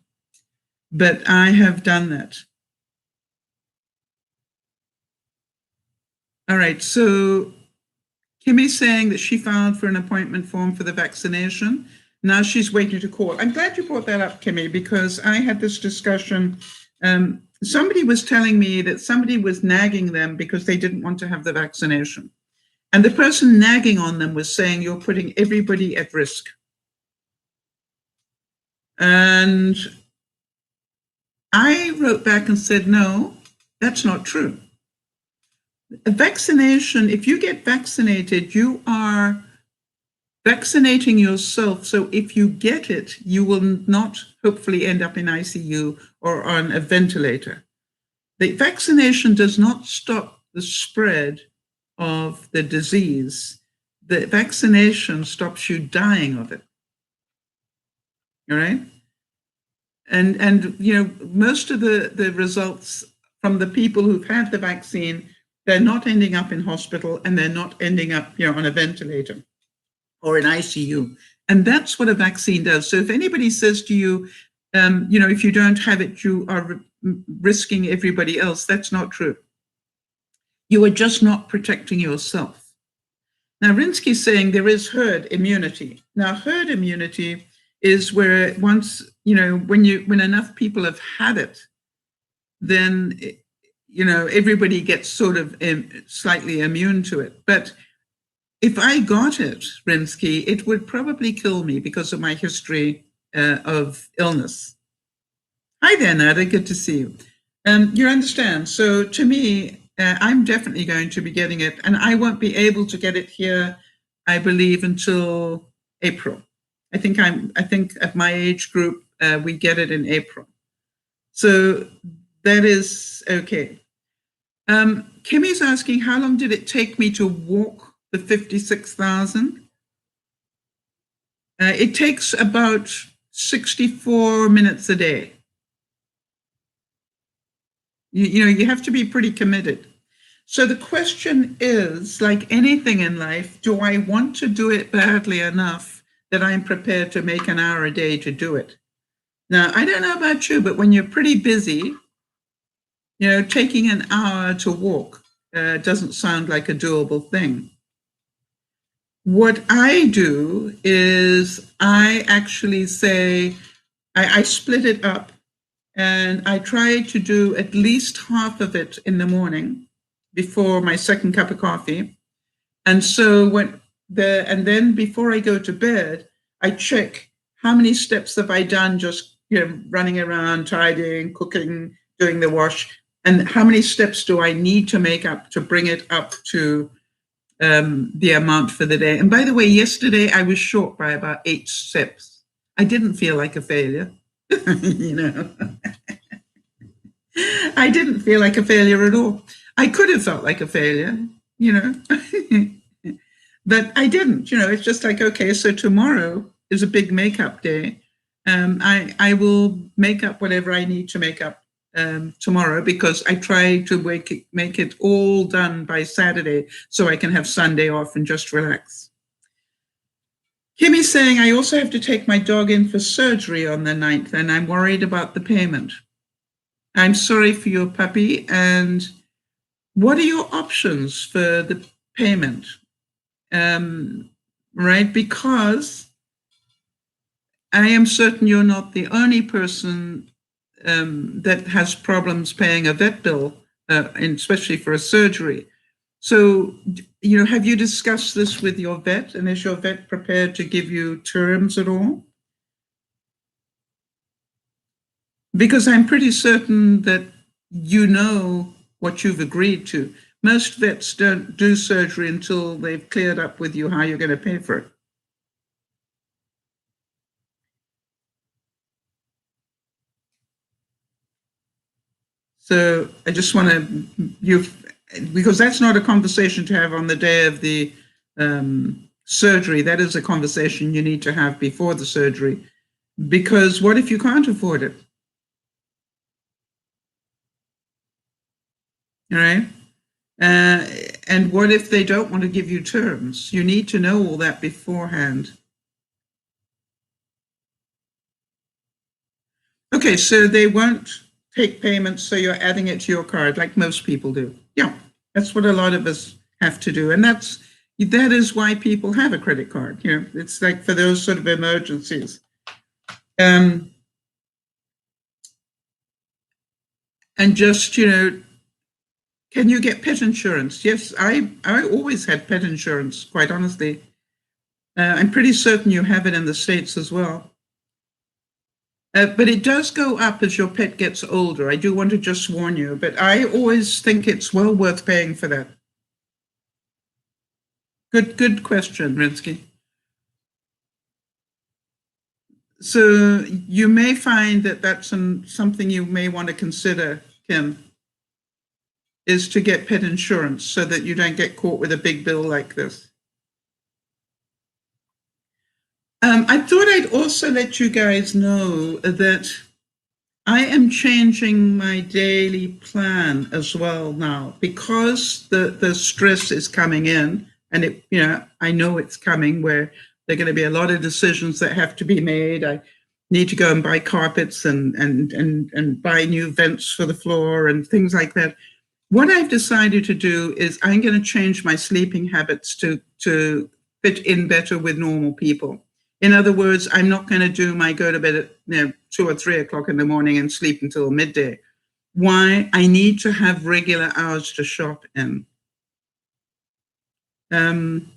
A: but I have done that. All right, so Kimmy's saying that she filed for an appointment form for the vaccination. Now she's waiting to call. I'm glad you brought that up, Kimmy, because I had this discussion. Somebody was telling me that somebody was nagging them because they didn't want to have the vaccination. And the person nagging on them was saying, you're putting everybody at risk. And I wrote back and said, no, that's not true. A vaccination, if you get vaccinated, you are vaccinating yourself. So if you get it, you will not hopefully end up in ICU or on a ventilator. The vaccination does not stop the spread of the disease. The vaccination stops you dying of it. All right? And you know, most of the results from the people who've had the vaccine, they're not ending up in hospital and they're not ending up, you know, on a ventilator or in ICU. And that's what a vaccine does. So if anybody says to you, you know, if you don't have it, you are risking everybody else, that's not true. You are just not protecting yourself. Now, Rinsky's saying there is herd immunity. Now, herd immunity is where once, you know, when enough people have had it, then, you know, everybody gets sort of slightly immune to it. But if I got it, Rinsky, it would probably kill me because of my history of illness. Hi there, Nada. Good to see you. You understand. So to me, I'm definitely going to be getting it, and I won't be able to get it here, I believe, until April. I think at my age group, we get it in April. So that is okay. Kimmy's asking, how long did it take me to walk the 56,000? It takes about 64 minutes a day. You know, you have to be pretty committed. So the question is, like anything in life, do I want to do it badly enough that I'm prepared to make an hour a day to do it? Now, I don't know about you, but when you're pretty busy, you know, taking an hour to walk doesn't sound like a doable thing. What I do is I actually say, I split it up, and I try to do at least half of it in the morning before my second cup of coffee. And so and then before I go to bed, I check how many steps have I done, just, you know, running around, tidying, cooking, doing the wash, and how many steps do I need to make up to bring it up to the amount for the day. And by the way, yesterday I was short by about 8 steps. I didn't feel like a failure. You know, I didn't feel like a failure at all. I could have felt like a failure, you know, but I didn't. You know, it's just like, okay, so tomorrow is a big makeup day. I will make up whatever I need to make up tomorrow, because I try to make it all done by Saturday so I can have Sunday off and just relax. Kimmy's saying, I also have to take my dog in for surgery on the 9th, and I'm worried about the payment. I'm sorry for your puppy. And what are your options for the payment? right? Because I am certain you're not the only person that has problems paying a vet bill, and especially for a surgery. So, have you discussed this with your vet? And is your vet prepared to give you terms at all? Because I'm pretty certain that you know what you've agreed to. Most vets don't do surgery until they've cleared up with you how you're going to pay for it. So I just want to, because that's not a conversation to have on the day of the surgery. That is a conversation you need to have before the surgery. Because what if you can't afford it? All right. And what if they don't want to give you terms? You need to know all that beforehand. Okay, so they won't take payments, so you're adding it to your card like most people do. Yeah, that's what a lot of us have to do. And that is why people have a credit card. It's like for those sort of emergencies. And just, can you get pet insurance? Yes, I always had pet insurance, quite honestly. I'm pretty certain you have it in the States as well. But it does go up as your pet gets older. I do want to just warn you, but I always think it's well worth paying for that. Good question, Rinsky. So you may find that that's something you may want to consider, Kim, is to get pet insurance so that you don't get caught with a big bill like this. I thought I'd also let you guys know that I am changing my daily plan as well now because the stress is coming in, and I know it's coming where there are going to be a lot of decisions that have to be made. I need to go and buy carpets and buy new vents for the floor and things like that. What I've decided to do is I'm going to change my sleeping habits to fit in better with normal people. In other words, I'm not going to do my go to bed at 2 or 3 o'clock in the morning and sleep until midday. Why? I need to have regular hours to shop in. And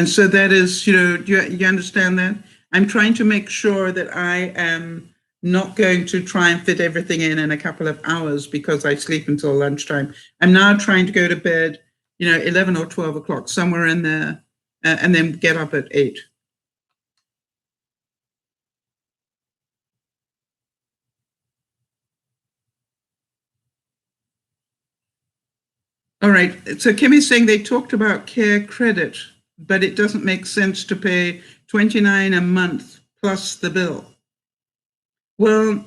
A: so that is, do you understand that? I'm trying to make sure that I am not going to try and fit everything in a couple of hours because I sleep until lunchtime. I'm now trying to go to bed, 11 or 12 o'clock, somewhere in there, and then get up at 8. All right. So Kimmy's saying they talked about care credit, but it doesn't make sense to pay $29 a month plus the bill. Well,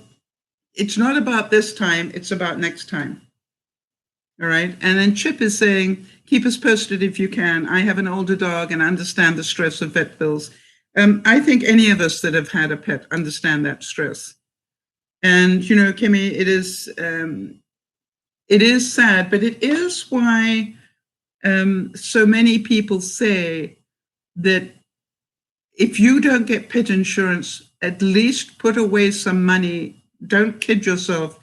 A: it's not about this time. It's about next time. All right. And then Chip is saying, keep us posted if you can. I have an older dog and I understand the stress of vet bills. I think any of us that have had a pet understand that stress. And, Kimmy, it is sad, but it is why so many people say that if you don't get pet insurance, at least put away some money. Don't kid yourself.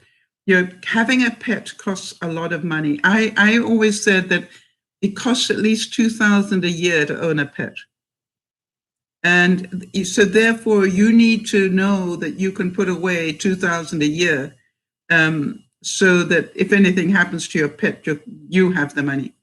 A: Having a pet costs a lot of money. I always said that it costs at least $2,000 a year to own a pet. And so therefore you need to know that you can put away $2,000 a year so that if anything happens to your pet, you have the money.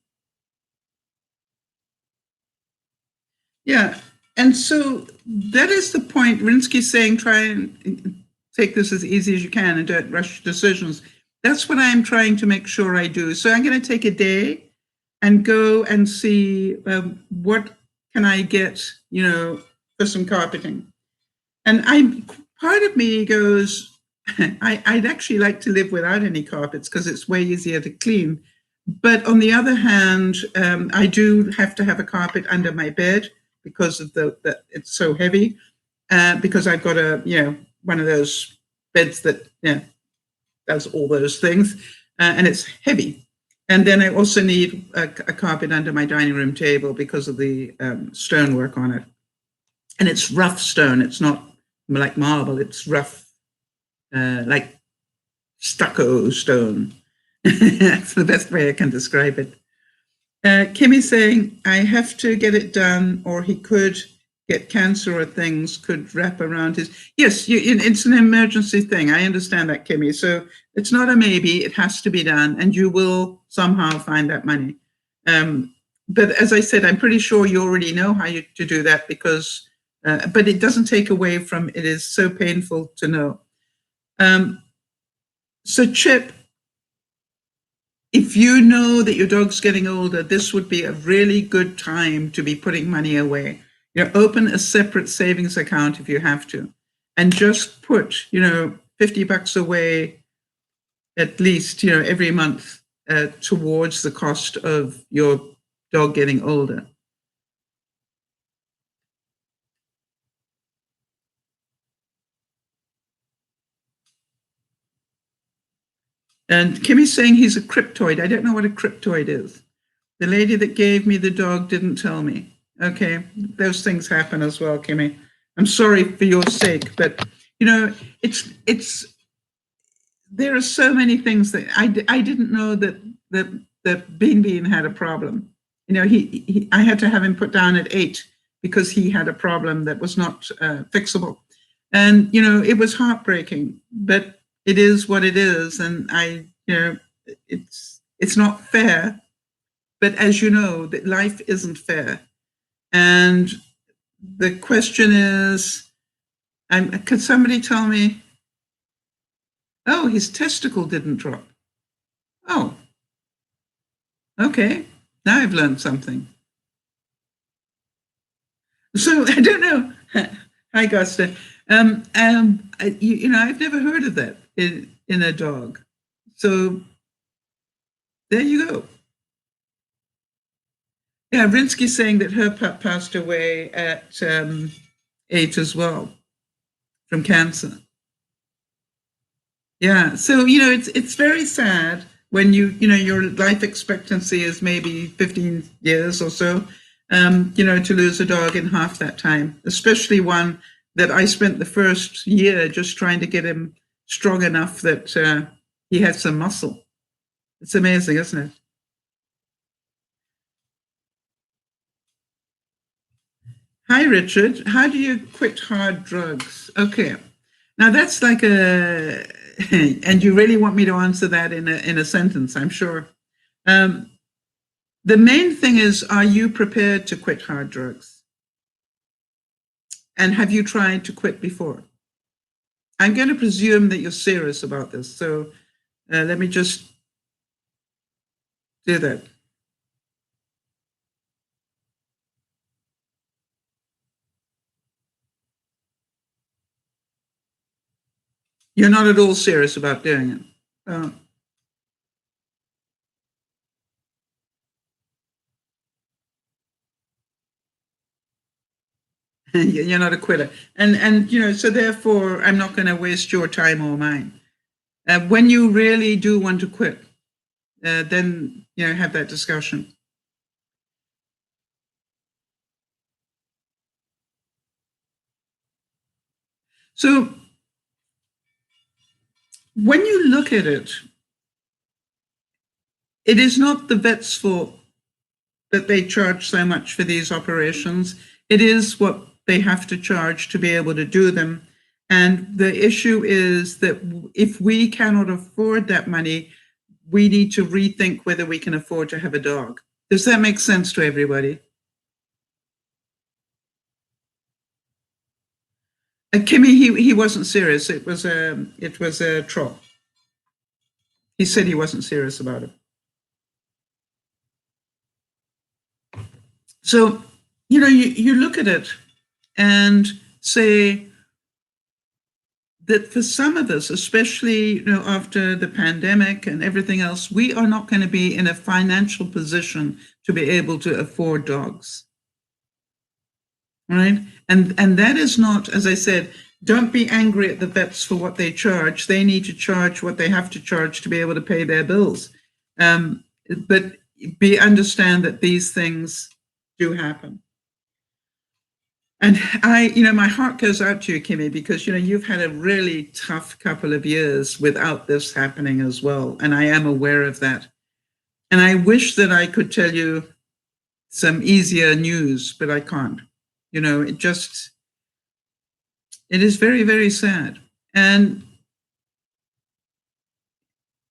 A: Yeah. And so that is the point. Rinsky's saying try and take this as easy as you can and don't rush decisions. That's what I'm trying to make sure I do. So I'm going to take a day and go and see what can I get, for some carpeting. And part of me goes, I'd actually like to live without any carpets because it's way easier to clean. But on the other hand, I do have to have a carpet under my bed because of it's so heavy. Because I've got one of those beds that does all those things, and it's heavy. And then I also need a carpet under my dining room table because of the stonework on it. And it's rough stone. It's not like marble. It's rough, like stucco stone. That's the best way I can describe it. Kimmy's saying, I have to get it done, or he could get cancer or things could wrap around his... Yes, it's an emergency thing. I understand that, Kimmy. So it's not a maybe. It has to be done, and you will somehow find that money. But as I said, I'm pretty sure you already know how to do that because... but it doesn't take away from it is so painful to know. So Chip, if you know that your dog's getting older, this would be a really good time to be putting money away. Open a separate savings account if you have to, and just put, $50 away at least, every month towards the cost of your dog getting older. And Kimmy's saying he's a cryptoid. I don't know what a cryptoid is. The lady that gave me the dog didn't tell me. Okay, those things happen as well, Kimmy. I'm sorry for your sake, but it's there are so many things that I didn't know that Bean had a problem. I had to have him put down at 8 because he had a problem that was not fixable, and it was heartbreaking, but it is what it is, and it's not fair. But as you know, that life isn't fair. And the question is, could somebody tell me, oh, his testicle didn't drop. Oh, okay. Now I've learned something. So I don't know. Hi, Gusta. I've never heard of that in a dog. So there you go. Yeah, Rinsky's saying that her pup passed away at 8 as well from cancer. Yeah, so it's very sad when your life expectancy is maybe 15 years or so. To lose a dog in half that time, especially one that I spent the first year just trying to get him strong enough that he had some muscle. It's amazing, isn't it? Hi, Richard. How do you quit hard drugs? Okay. Now that's like and you really want me to answer that in a sentence, I'm sure. The main thing is, are you prepared to quit hard drugs? And have you tried to quit before? I'm going to presume that you're serious about this. So let me just do that. You're not at all serious about doing it. You're not a quitter. And so therefore, I'm not going to waste your time or mine. When you really do want to quit, then, have that discussion. So when you look at it, it is not the vet's fault that they charge so much for these operations. It is what they have to charge to be able to do them. And the issue is that if we cannot afford that money, we need to rethink whether we can afford to have a dog. Does that make sense to everybody? Kimmy, he wasn't serious. It was a troll. He said he wasn't serious about it. So, you look at it and say that for some of us, especially, after the pandemic and everything else, we are not going to be in a financial position to be able to afford dogs. Right? And that is not, as I said, don't be angry at the vets for what they charge. They need to charge what they have to charge to be able to pay their bills. but understand that these things do happen. And my heart goes out to you, Kimmy, because, you've had a really tough couple of years without this happening as well. And I am aware of that. And I wish that I could tell you some easier news, but I can't. It is very, very sad. And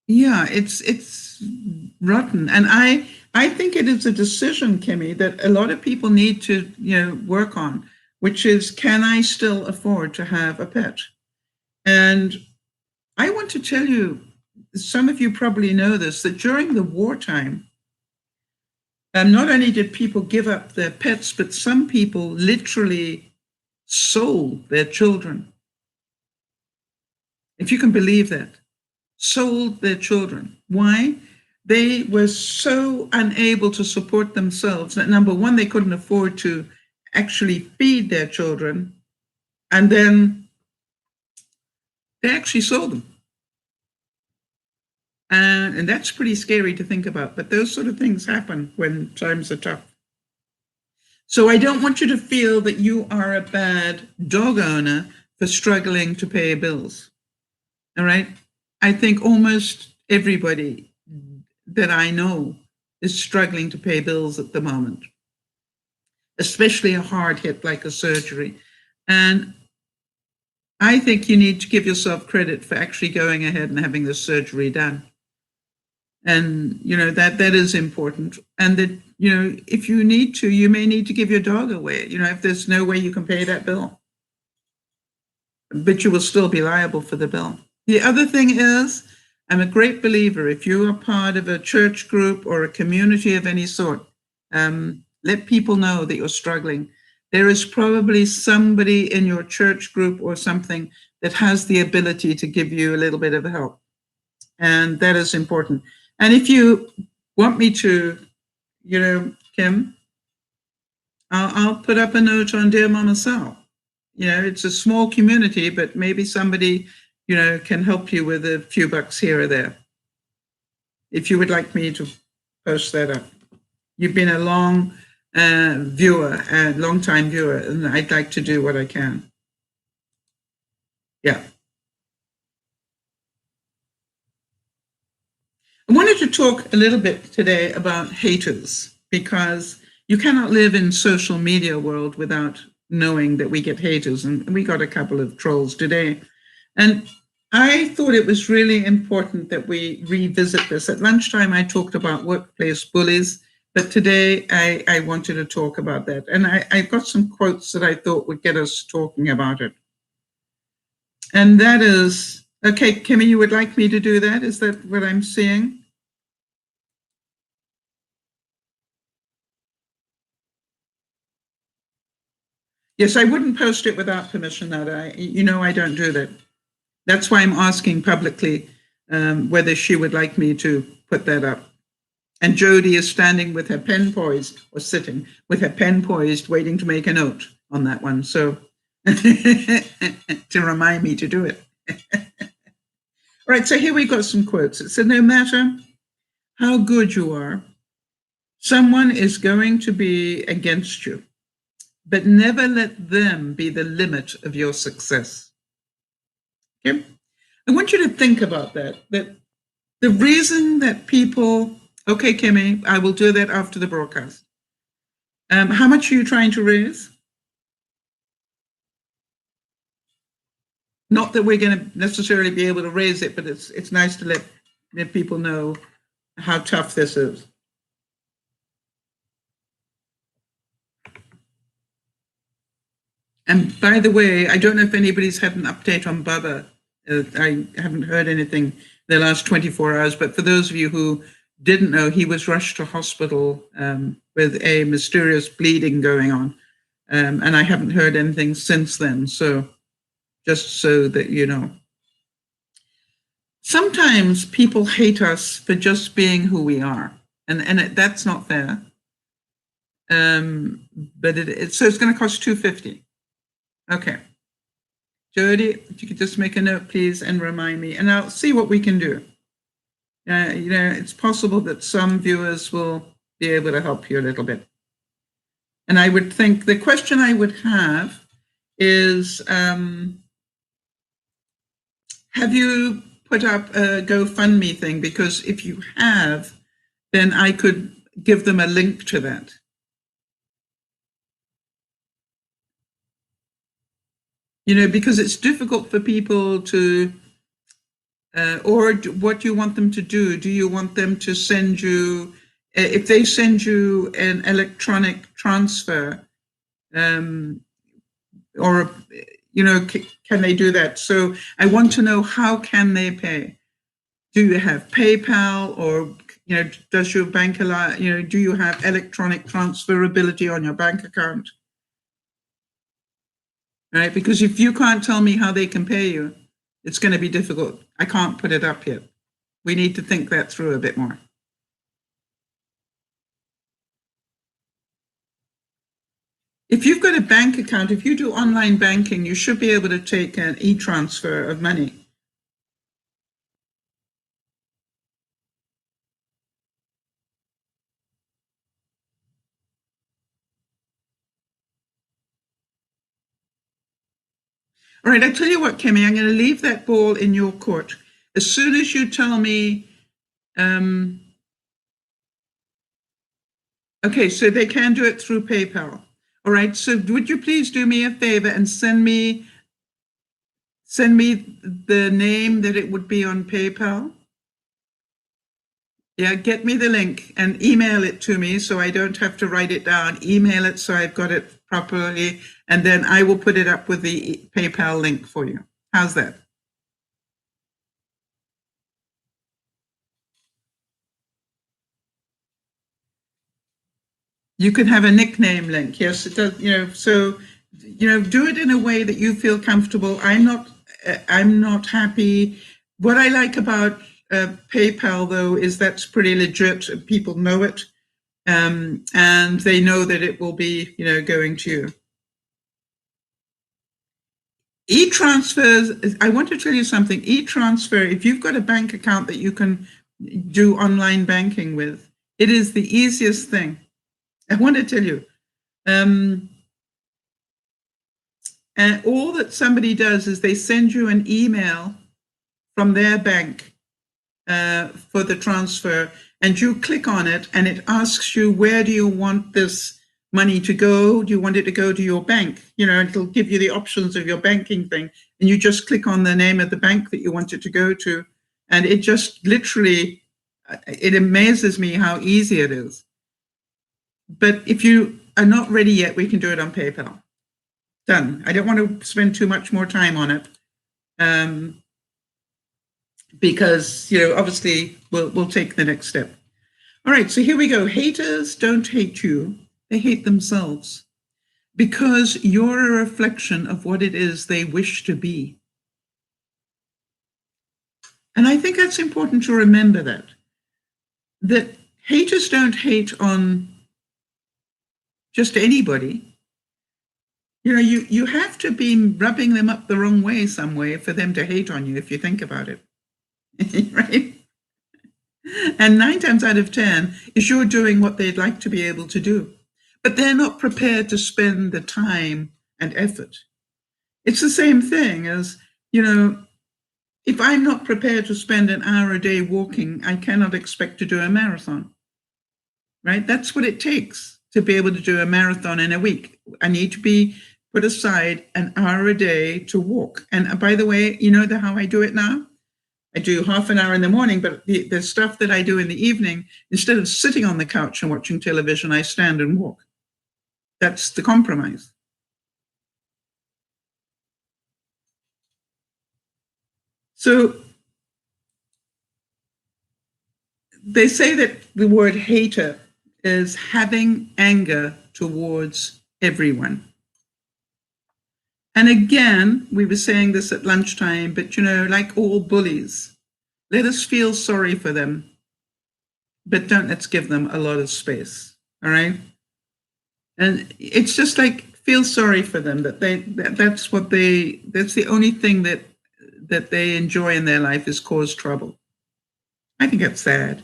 A: yeah, it's rotten. And I think it is a decision, Kimmy, that a lot of people need to, work on, which is, can I still afford to have a pet? And I want to tell you, some of you probably know this, that during the wartime, not only did people give up their pets, but some people literally sold their children. If you can believe that, sold their children. Why? They were so unable to support themselves that, number one, they couldn't afford to actually feed their children, and then they actually sold them. And that's pretty scary to think about, but those sort of things happen when times are tough. So I don't want you to feel that you are a bad dog owner for struggling to pay bills. All right? I think almost everybody that I know is struggling to pay bills at the moment, especially a hard hit like a surgery. And I think you need to give yourself credit for actually going ahead and having this surgery done. And, that is important. And that, if you need to, you may need to give your dog away, if there's no way you can pay that bill. But you will still be liable for the bill. The other thing is, I'm a great believer, if you are part of a church group or a community of any sort, let people know that you're struggling. There is probably somebody in your church group or something that has the ability to give you a little bit of help. And that is important. And if you want me to, Kim, I'll put up a note on DearMamaSal. It's a small community, but maybe somebody, can help you with a few bucks here or there. If you would like me to post that up. You've been a long time viewer, and I'd like to do what I can. Yeah. I wanted to talk a little bit today about haters, because you cannot live in social media world without knowing that we get haters, and we got a couple of trolls today. And I thought it was really important that we revisit this. At lunchtime, I talked about workplace bullies, but today I wanted to talk about that. And I've got some quotes that I thought would get us talking about it. And that is, okay, Kimmy, you would like me to do that? Is that what I'm seeing? Yes, I wouldn't post it without permission, that I don't do that. That's why I'm asking publicly whether she would like me to put that up. And Jody is standing with her pen poised, or sitting with her pen poised, waiting to make a note on that one. So to remind me to do it. All right, so here we got some quotes. It said, no matter how good you are, someone is going to be against you, but never let them be the limit of your success. Okay? I want you to think about that the reason that people, okay, Kimmy, I will do that after the broadcast. How much are you trying to raise? Not that we're going to necessarily be able to raise it, but it's nice to let people know how tough this is. And by the way, I don't know if anybody's had an update on Bubba. I haven't heard anything in the last 24 hours, but for those of you who didn't know, he was rushed to hospital with a mysterious bleeding going on. And I haven't heard anything since then. So just so that you know. Sometimes people hate us for just being who we are. And that's not fair. But so it's going to cost $250. Okay. Jody, if you could just make a note, please, and remind me, and I'll see what we can do. It's possible that some viewers will be able to help you a little bit. And I would think the question I would have is, have you put up a GoFundMe thing? Because if you have, then I could give them a link to that. Because it's difficult for people to, or what do you want them to do? Do you want them to send you, if they send you an electronic transfer, or, can they do that? So I want to know, how can they pay? Do you have PayPal, or, does your bank allow, do you have electronic transferability on your bank account? Right? Because if you can't tell me how they can pay you, it's going to be difficult. I can't put it up yet. We need to think that through a bit more. If you've got a bank account, if you do online banking, you should be able to take an e-transfer of money. All right, I tell you what, Kimmy, I'm going to leave that ball in your court. As soon as you tell me, okay, so they can do it through PayPal. All right, so would you please do me a favor and send me the name that it would be on PayPal? Yeah, get me the link and email it to me so I don't have to write it down. Email it so I've got it properly, and then I will put it up with the PayPal link for you. How's that? You can have a nickname link. Yes, it does. So do it in a way that you feel comfortable. I'm not happy. What I like about PayPal, though, is that's pretty legit. People know it, and they know that it will be, going to you. E-transfers, I want to tell you something. E-transfer, if you've got a bank account that you can do online banking with, it is the easiest thing. I want to tell you. And all that somebody does is they send you an email from their bank for the transfer, and you click on it, and it asks you, where do you want this money to go? Do you want it to go to your bank? It'll give you the options of your banking thing, and you just click on the name of the bank that you want it to go to, and it just literally, it amazes me how easy it is. But if you are not ready yet, we can do it on PayPal. Done. I don't want to spend too much more time on it, because obviously we'll take the next step. All right, so here we go. Haters don't hate you, they hate themselves, because you're a reflection of what it is they wish to be. And I think that's important to remember, that haters don't hate on just anybody. You have to be rubbing them up the wrong way some way for them to hate on you, if you think about it. Right? And 9 times out of 10 is you're doing what they'd like to be able to do, but they're not prepared to spend the time and effort. It's the same thing as, if I'm not prepared to spend an hour a day walking, I cannot expect to do a marathon. Right? That's what it takes to be able to do a marathon in a week. I need to be put aside an hour a day to walk. And by the way, how I do it now? I do half an hour in the morning, but the stuff that I do in the evening, instead of sitting on the couch and watching television, I stand and walk. That's the compromise. So they say that the word hater is having anger towards everyone. And again, we were saying this at lunchtime, but like all bullies, let us feel sorry for them, but let's give them a lot of space. All right. And it's just like, feel sorry for them, that's the only thing that they enjoy in their life is cause trouble. I think it's sad.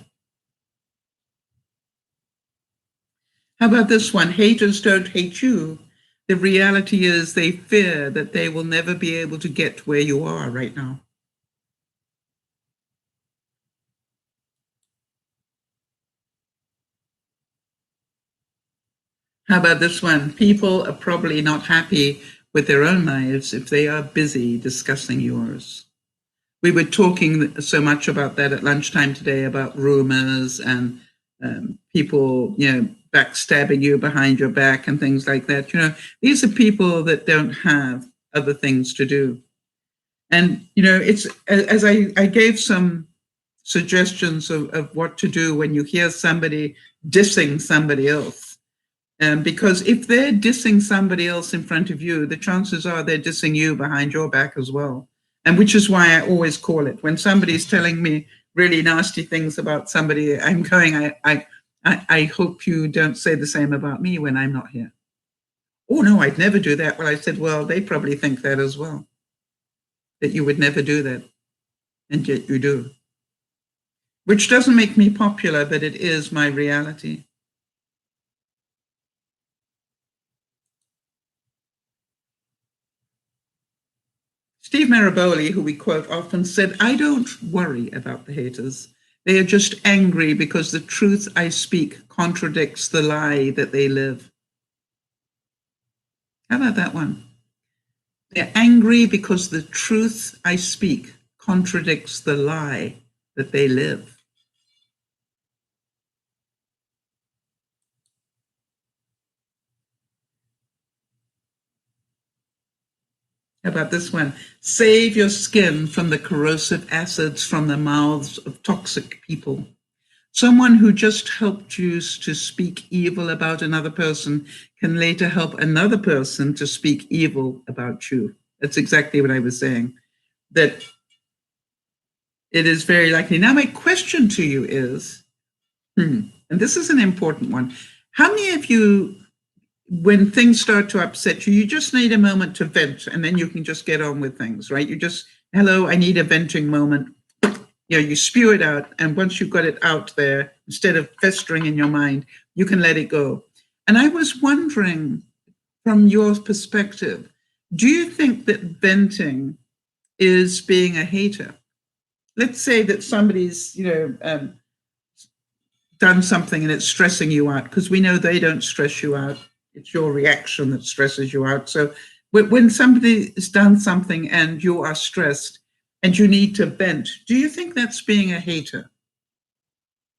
A: How about this one? Haters don't hate you. The reality is they fear that they will never be able to get where you are right now. How about this one? People are probably not happy with their own lives if they are busy discussing yours. We were talking so much about that at lunchtime today, about rumors and people, backstabbing you behind your back and things like that. These are people that don't have other things to do. And, it's as I gave some suggestions of what to do when you hear somebody dissing somebody else. Because if they're dissing somebody else in front of you, the chances are they're dissing you behind your back as well. And which is why I always call it, when somebody's telling me really nasty things about somebody, I'm going, I hope you don't say the same about me when I'm not here. Oh, no, I'd never do that. Well, I said, well, they probably think that as well, that you would never do that. And yet you do. Which doesn't make me popular, but it is my reality. Steve Maraboli, who we quote often, said, I don't worry about the haters. They are just angry because the truth I speak contradicts the lie that they live. How about that one? They're angry because the truth I speak contradicts the lie that they live. How about this one? Save your skin from the corrosive acids from the mouths of toxic people. Someone who just helped you to speak evil about another person can later help another person to speak evil about you. That's exactly what I was saying, that it is very likely. Now, my question to you is, and this is an important one, how many of you, when things start to upset you, you just need a moment to vent and then you can just get on with things, right? You just, hello, I need a venting moment. You spew it out. And once you've got it out there, instead of festering in your mind, you can let it go. And I was wondering, from your perspective, do you think that venting is being a hater? Let's say that somebody's, done something and it's stressing you out, because we know they don't stress you out. It's your reaction that stresses you out. So when somebody has done something and you are stressed and you need to vent, do you think that's being a hater?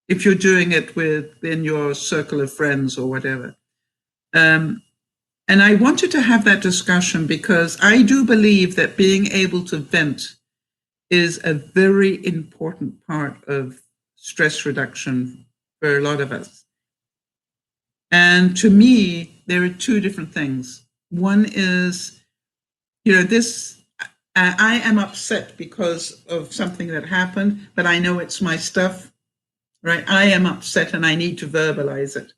A: If you're doing it within your circle of friends or whatever. And I wanted to have that discussion because I do believe that being able to vent is a very important part of stress reduction for a lot of us. And to me, there are two different things. One is, I am upset because of something that happened, but I know it's my stuff, right? I am upset and I need to verbalize it.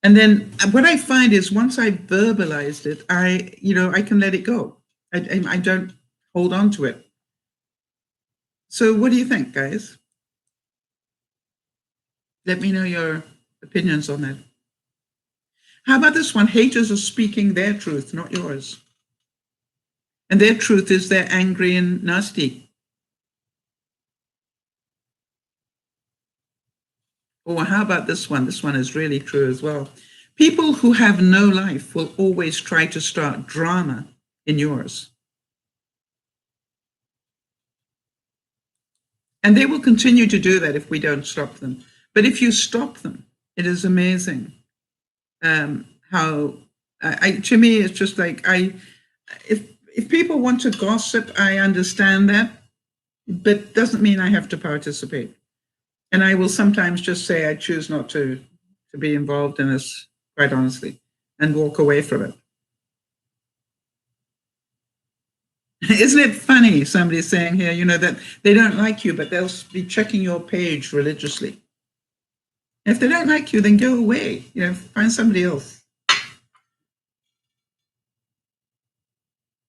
A: And then what I find is once I verbalized it, I can let it go. I don't hold on to it. So what do you think, guys? Let me know your opinions on that. How about this one? Haters are speaking their truth, not yours. And their truth is they're angry and nasty. Or how about this one? This one is really true as well. People who have no life will always try to start drama in yours. And they will continue to do that if we don't stop them. But if you stop them, it is amazing how, to me, it's just like, if people want to gossip, I understand that, but doesn't mean I have to participate. And I will sometimes just say I choose not to be involved in this, quite honestly, and walk away from it. Isn't it funny, somebody's saying here, that they don't like you, but they'll be checking your page religiously. If they don't like you, then go away, find somebody else.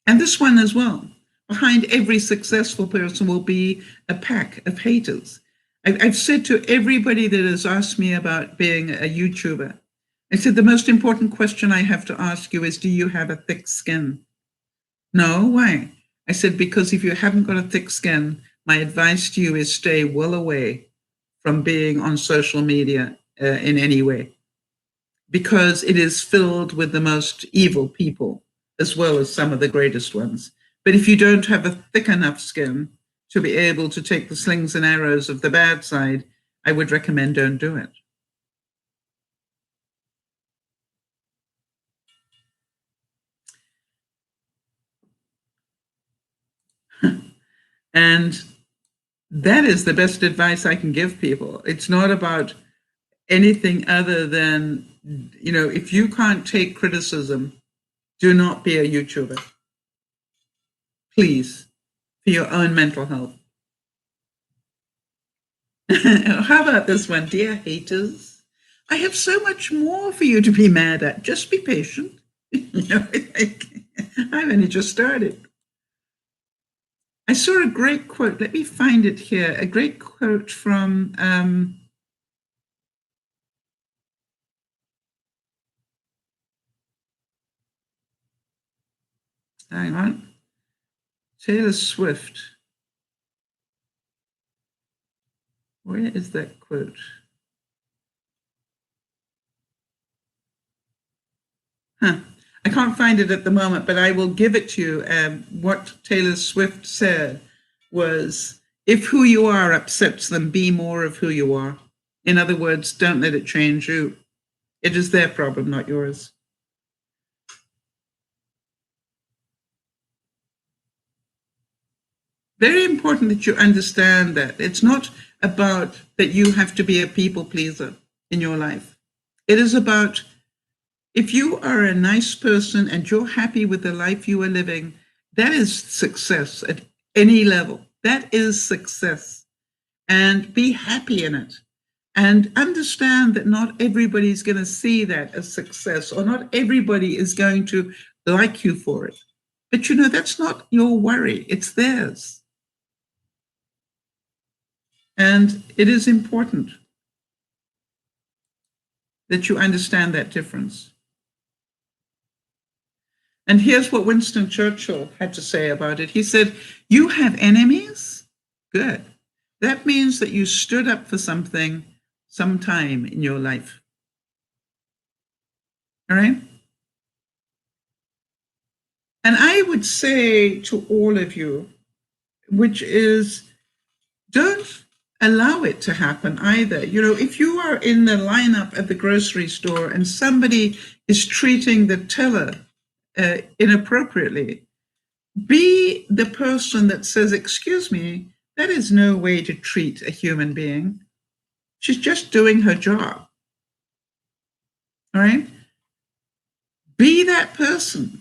A: And this one as well. Behind every successful person will be a pack of haters. I've said to everybody that has asked me about being a YouTuber, I said, the most important question I have to ask you is, do you have a thick skin? No, why? I said, because if you haven't got a thick skin, my advice to you is stay well away from being on social media in any way, because it is filled with the most evil people, as well as some of the greatest ones. But if you don't have a thick enough skin to be able to take the slings and arrows of the bad side, I would recommend don't do it. And that is the best advice I can give people. It's not about anything other than, if you can't take criticism, do not be a YouTuber. Please, for your own mental health. How about this one? Dear haters, I have so much more for you to be mad at. Just be patient. I've only just started. I saw a great quote. Let me find it here. A great quote from hang on, Taylor Swift. Where is that quote? I can't find it at the moment, but I will give it to you. What Taylor Swift said was, if who you are upsets them, be more of who you are. In other words, don't let it change you. It is their problem, not yours. Very important that you understand that. It's not about that you have to be a people pleaser in your life. It is about, if you are a nice person and you're happy with the life you are living, that is success at any level. That is success. And be happy in it. And understand that not everybody's going to see that as success, or not everybody is going to like you for it. But that's not your worry. It's theirs. And it is important that you understand that difference. And here's what Winston Churchill had to say about it. He said, you have enemies? Good. That means that you stood up for something sometime in your life. All right? And I would say to all of you, which is, don't allow it to happen either. If you are in the lineup at the grocery store and somebody is treating the teller inappropriately, be the person that says, excuse me, that is no way to treat a human being. She's just doing her job. All right? Be that person.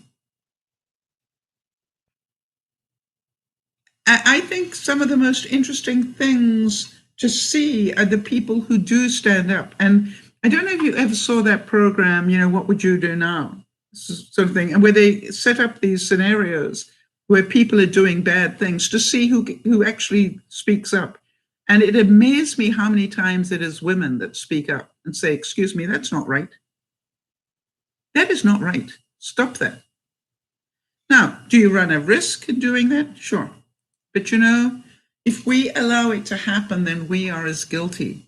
A: I think some of the most interesting things to see are the people who do stand up. And I don't know if you ever saw that program, What Would You Do Now? Sort of thing, and where they set up these scenarios where people are doing bad things to see who actually speaks up. And it amazed me how many times it is women that speak up and say, excuse me, that's not right. That is not right. Stop that. Now, do you run a risk in doing that? Sure. But if we allow it to happen, then we are as guilty,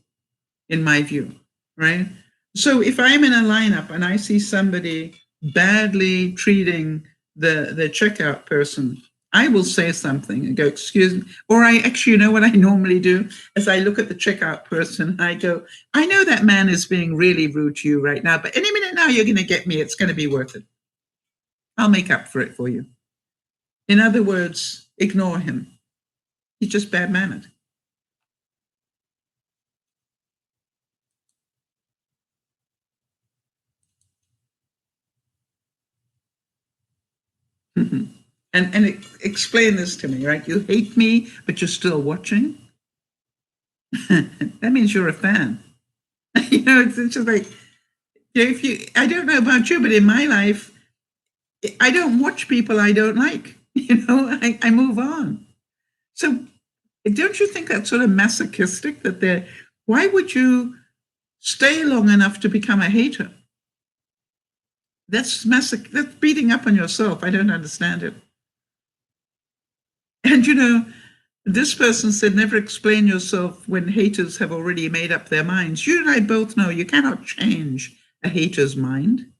A: in my view, right? So if I'm in a lineup and I see somebody badly treating the checkout person, I will say something and go, excuse me. Or I actually, what I normally do is I look at the checkout person and I go, I know that man is being really rude to you right now, but any minute now you're going to get me. It's going to be worth it. I'll make up for it for you. In other words, ignore him. He's just bad-mannered. And explain this to me, right? You hate me, but you're still watching? That means you're a fan. It's just like, I don't know about you, but in my life, I don't watch people I don't like. I move on. So Don't you think that's sort of masochistic that why would you stay long enough to become a hater? That's beating up on yourself. I don't understand it. And this person said, never explain yourself when haters have already made up their minds. You and I both know you cannot change a hater's mind,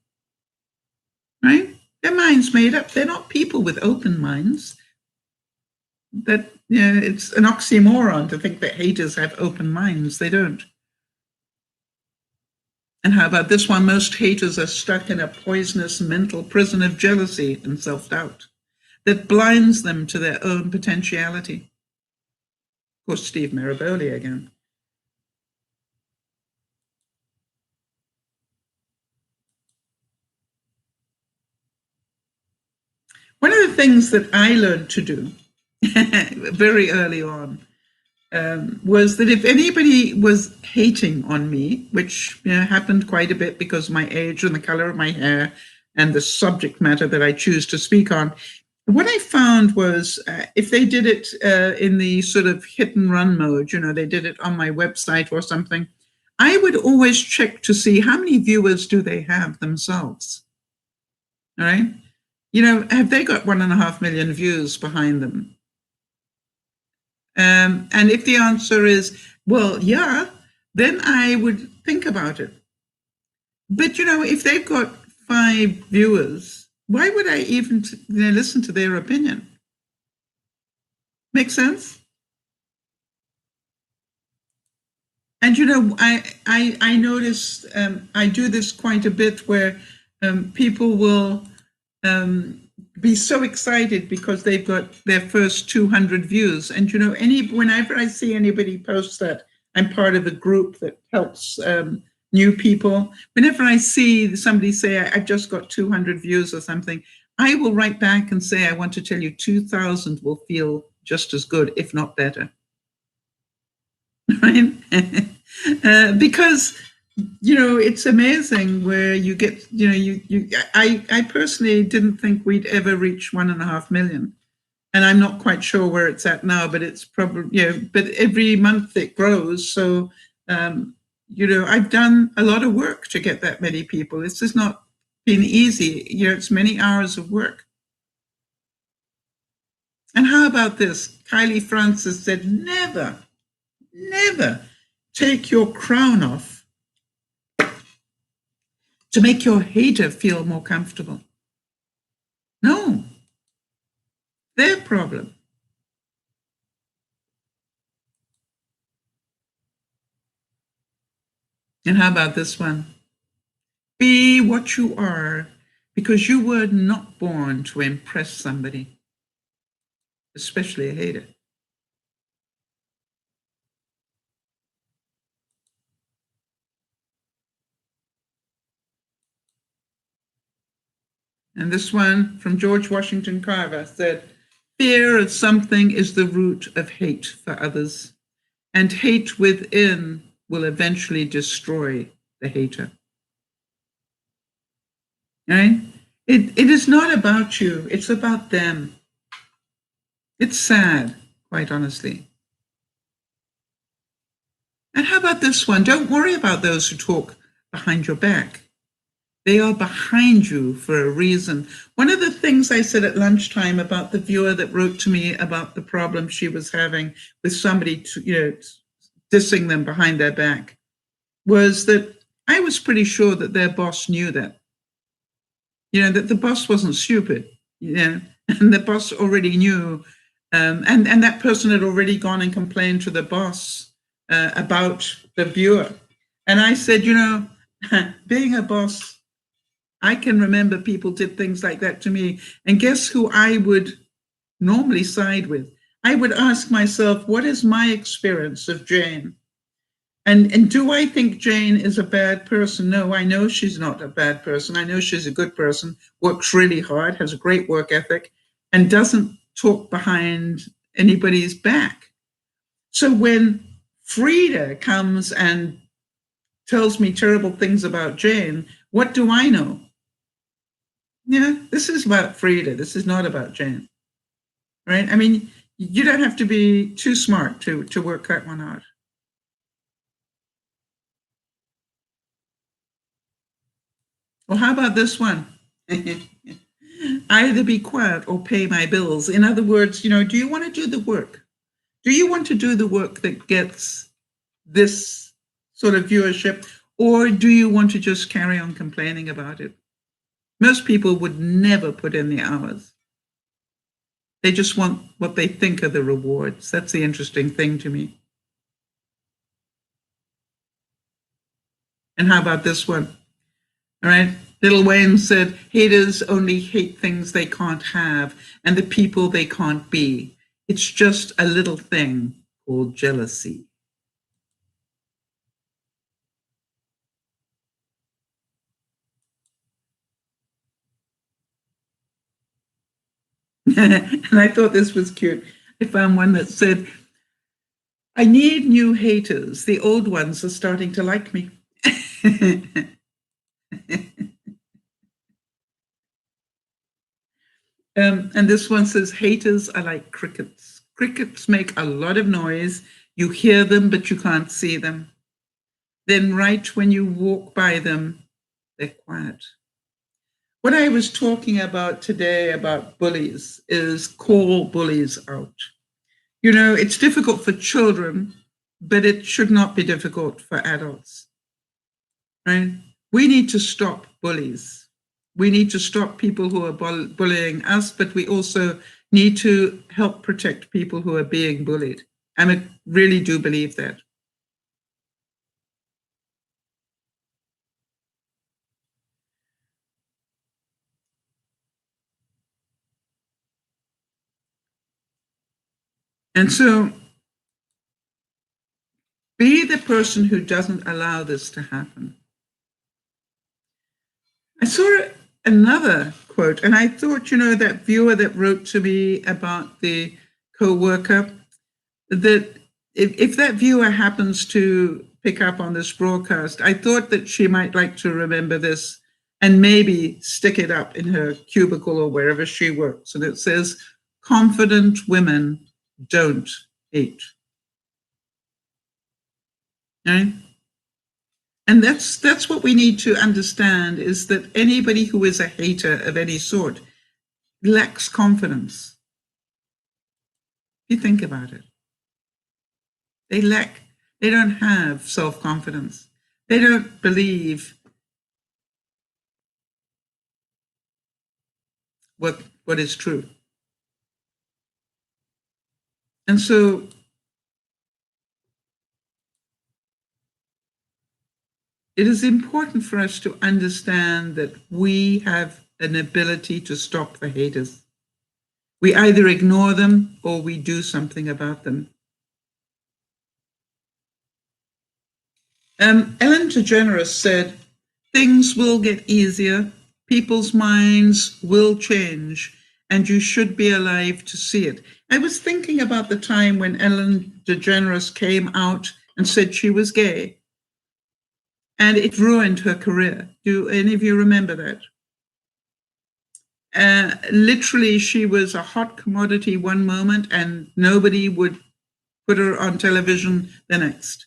A: right? Their mind's made up. They're not people with open minds. It's an oxymoron to think that haters have open minds. They don't. And how about this one? Most haters are stuck in a poisonous mental prison of jealousy and self-doubt that blinds them to their own potentiality. Of course, Steve Maraboli again. One of the things that I learned to do very early on was that if anybody was hating on me, which happened quite a bit because of my age and the color of my hair and the subject matter that I choose to speak on, what I found was if they did it in the sort of hit and run mode, they did it on my website or something, I would always check to see how many viewers do they have themselves. All right? Have they got 1.5 million views behind them? And if the answer is, well, yeah, then I would think about it. But, if they've got 5 viewers, why would I even listen to their opinion? Make sense? And, I noticed, I do this quite a bit where people will be so excited because they've got their first 200 views. And, whenever I see anybody post that, I'm part of a group that helps new people. Whenever I see somebody say, I've just got 200 views or something, I will write back and say, I want to tell you 2,000 will feel just as good, if not better. Right? Because it's amazing where you get, I personally didn't think we'd ever reach 1.5 million. And I'm not quite sure where it's at now, but it's probably, but every month it grows. So, I've done a lot of work to get that many people. This has not been easy. It's many hours of work. And how about this? Kylie Francis said, never take your crown off to make your hater feel more comfortable. No, their problem. And how about this one? Be what you are because you were not born to impress somebody, especially a hater. And this one from George Washington Carver said, fear of something is the root of hate for others, and hate within will eventually destroy the hater. Right? It is not about you, it's about them. It's sad, quite honestly. And how about this one? Don't worry about those who talk behind your back. They are behind you for a reason. One of the things I said at lunchtime about the viewer that wrote to me about the problem she was having with somebody, dissing them behind their back, was that I was pretty sure that their boss knew that. That the boss wasn't stupid, and the boss already knew, and that person had already gone and complained to the boss about the viewer. And I said, being a boss, I can remember people did things like that to me. And guess who I would normally side with? I would ask myself, what is my experience of Jane? And do I think Jane is a bad person? No, I know she's not a bad person. I know she's a good person, works really hard, has a great work ethic, and doesn't talk behind anybody's back. So when Frida comes and tells me terrible things about Jane, what do I know? This is about Frida. This is not about Jane, right? I mean, You don't have to be too smart to work that one out. Well, how about this one? Either be quiet or pay my bills. In other words, do you want to do the work? Do you want to do the work that gets this sort of viewership, or do you want to just carry on complaining about it? Most people would never put in the hours. They just want what they think are the rewards. That's the interesting thing to me. And how about this one? All right. Little Wayne said, haters only hate things they can't have and the people they can't be. It's just a little thing called jealousy. And I thought this was cute. I found one that said, I need new haters. The old ones are starting to like me. And this one says, haters are like crickets. Crickets make a lot of noise. You hear them, but you can't see them. Then right when you walk by them, they're quiet. What I was talking about today about bullies is call bullies out. It's difficult for children, but it should not be difficult for adults, right? We need to stop bullies. We need to stop people who are bullying us, but we also need to help protect people who are being bullied. I really do believe that. And so be the person who doesn't allow this to happen. I saw another quote, and I thought, that viewer that wrote to me about the co-worker, that if that viewer happens to pick up on this broadcast, I thought that she might like to remember this and maybe stick it up in her cubicle or wherever she works. And it says, confident women don't hate. Right? And that's what we need to understand, is that anybody who is a hater of any sort lacks confidence. If you think about it, they don't have self-confidence. They don't believe what is true. And so it is important for us to understand that we have an ability to stop the haters. We either ignore them or we do something about them. Ellen DeGeneres said, things will get easier, people's minds will change, and you should be alive to see it. I was thinking about the time when Ellen DeGeneres came out and said she was gay, and it ruined her career. Do any of you remember that? Literally, she was a hot commodity one moment, and nobody would put her on television the next.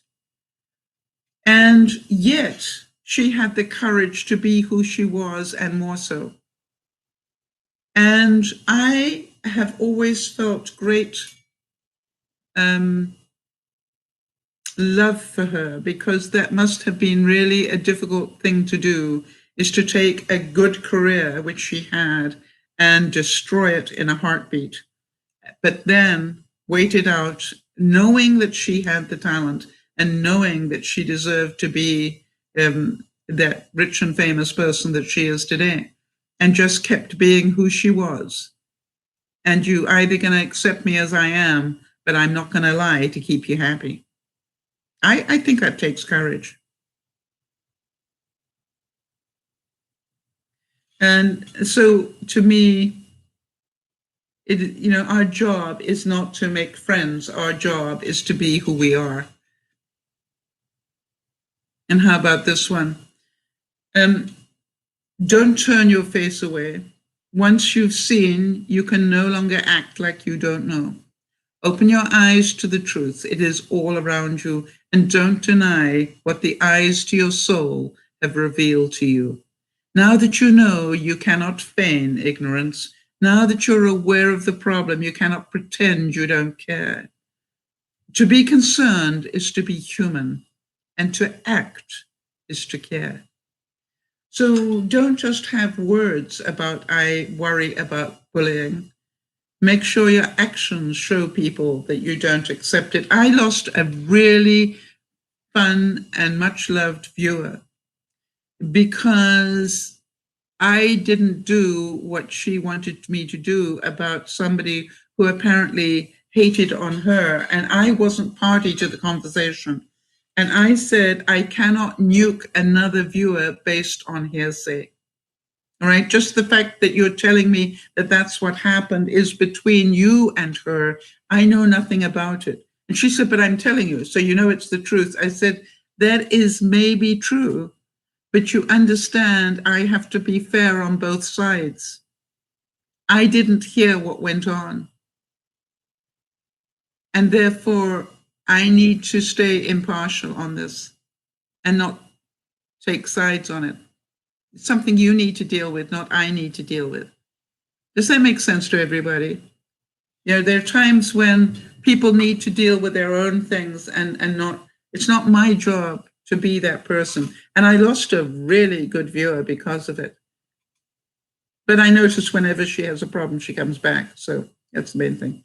A: And yet, she had the courage to be who she was, and more so. And I have always felt great love for her, because that must have been really a difficult thing to do, is to take a good career, which she had, and destroy it in a heartbeat. But then wait it out, knowing that she had the talent and knowing that she deserved to be that rich and famous person that she is today, and just kept being who she was. And you either going to accept me as I am, but I'm not going to lie to keep you happy. I think that takes courage. And so to me, our job is not to make friends. Our job is to be who we are. And how about this one? Don't turn your face away. Once you've seen, you can no longer act like you don't know. Open your eyes to the truth. It is all around you, and don't deny what the eyes to your soul have revealed to you. Now that you know, you cannot feign ignorance. Now that you're aware of the problem, you cannot pretend you don't care. To be concerned is to be human, and to act is to care. So don't just have words about, I worry about bullying. Make sure your actions show people that you don't accept it. I lost a really fun and much loved viewer because I didn't do what she wanted me to do about somebody who apparently hated on her, and I wasn't party to the conversation. And I said, I cannot nuke another viewer based on hearsay. All right, just the fact that you're telling me that that's what happened is between you and her. I know nothing about it. And she said, but I'm telling you, so you know it's the truth. I said, that is maybe true, but you understand I have to be fair on both sides. I didn't hear what went on. And therefore, I need to stay impartial on this and not take sides on it. It's something you need to deal with, not I need to deal with. Does that make sense to everybody? You know, there are times when people need to deal with their own things and not, it's not my job to be that person. And I lost a really good viewer because of it. But I notice whenever she has a problem, she comes back. So that's the main thing.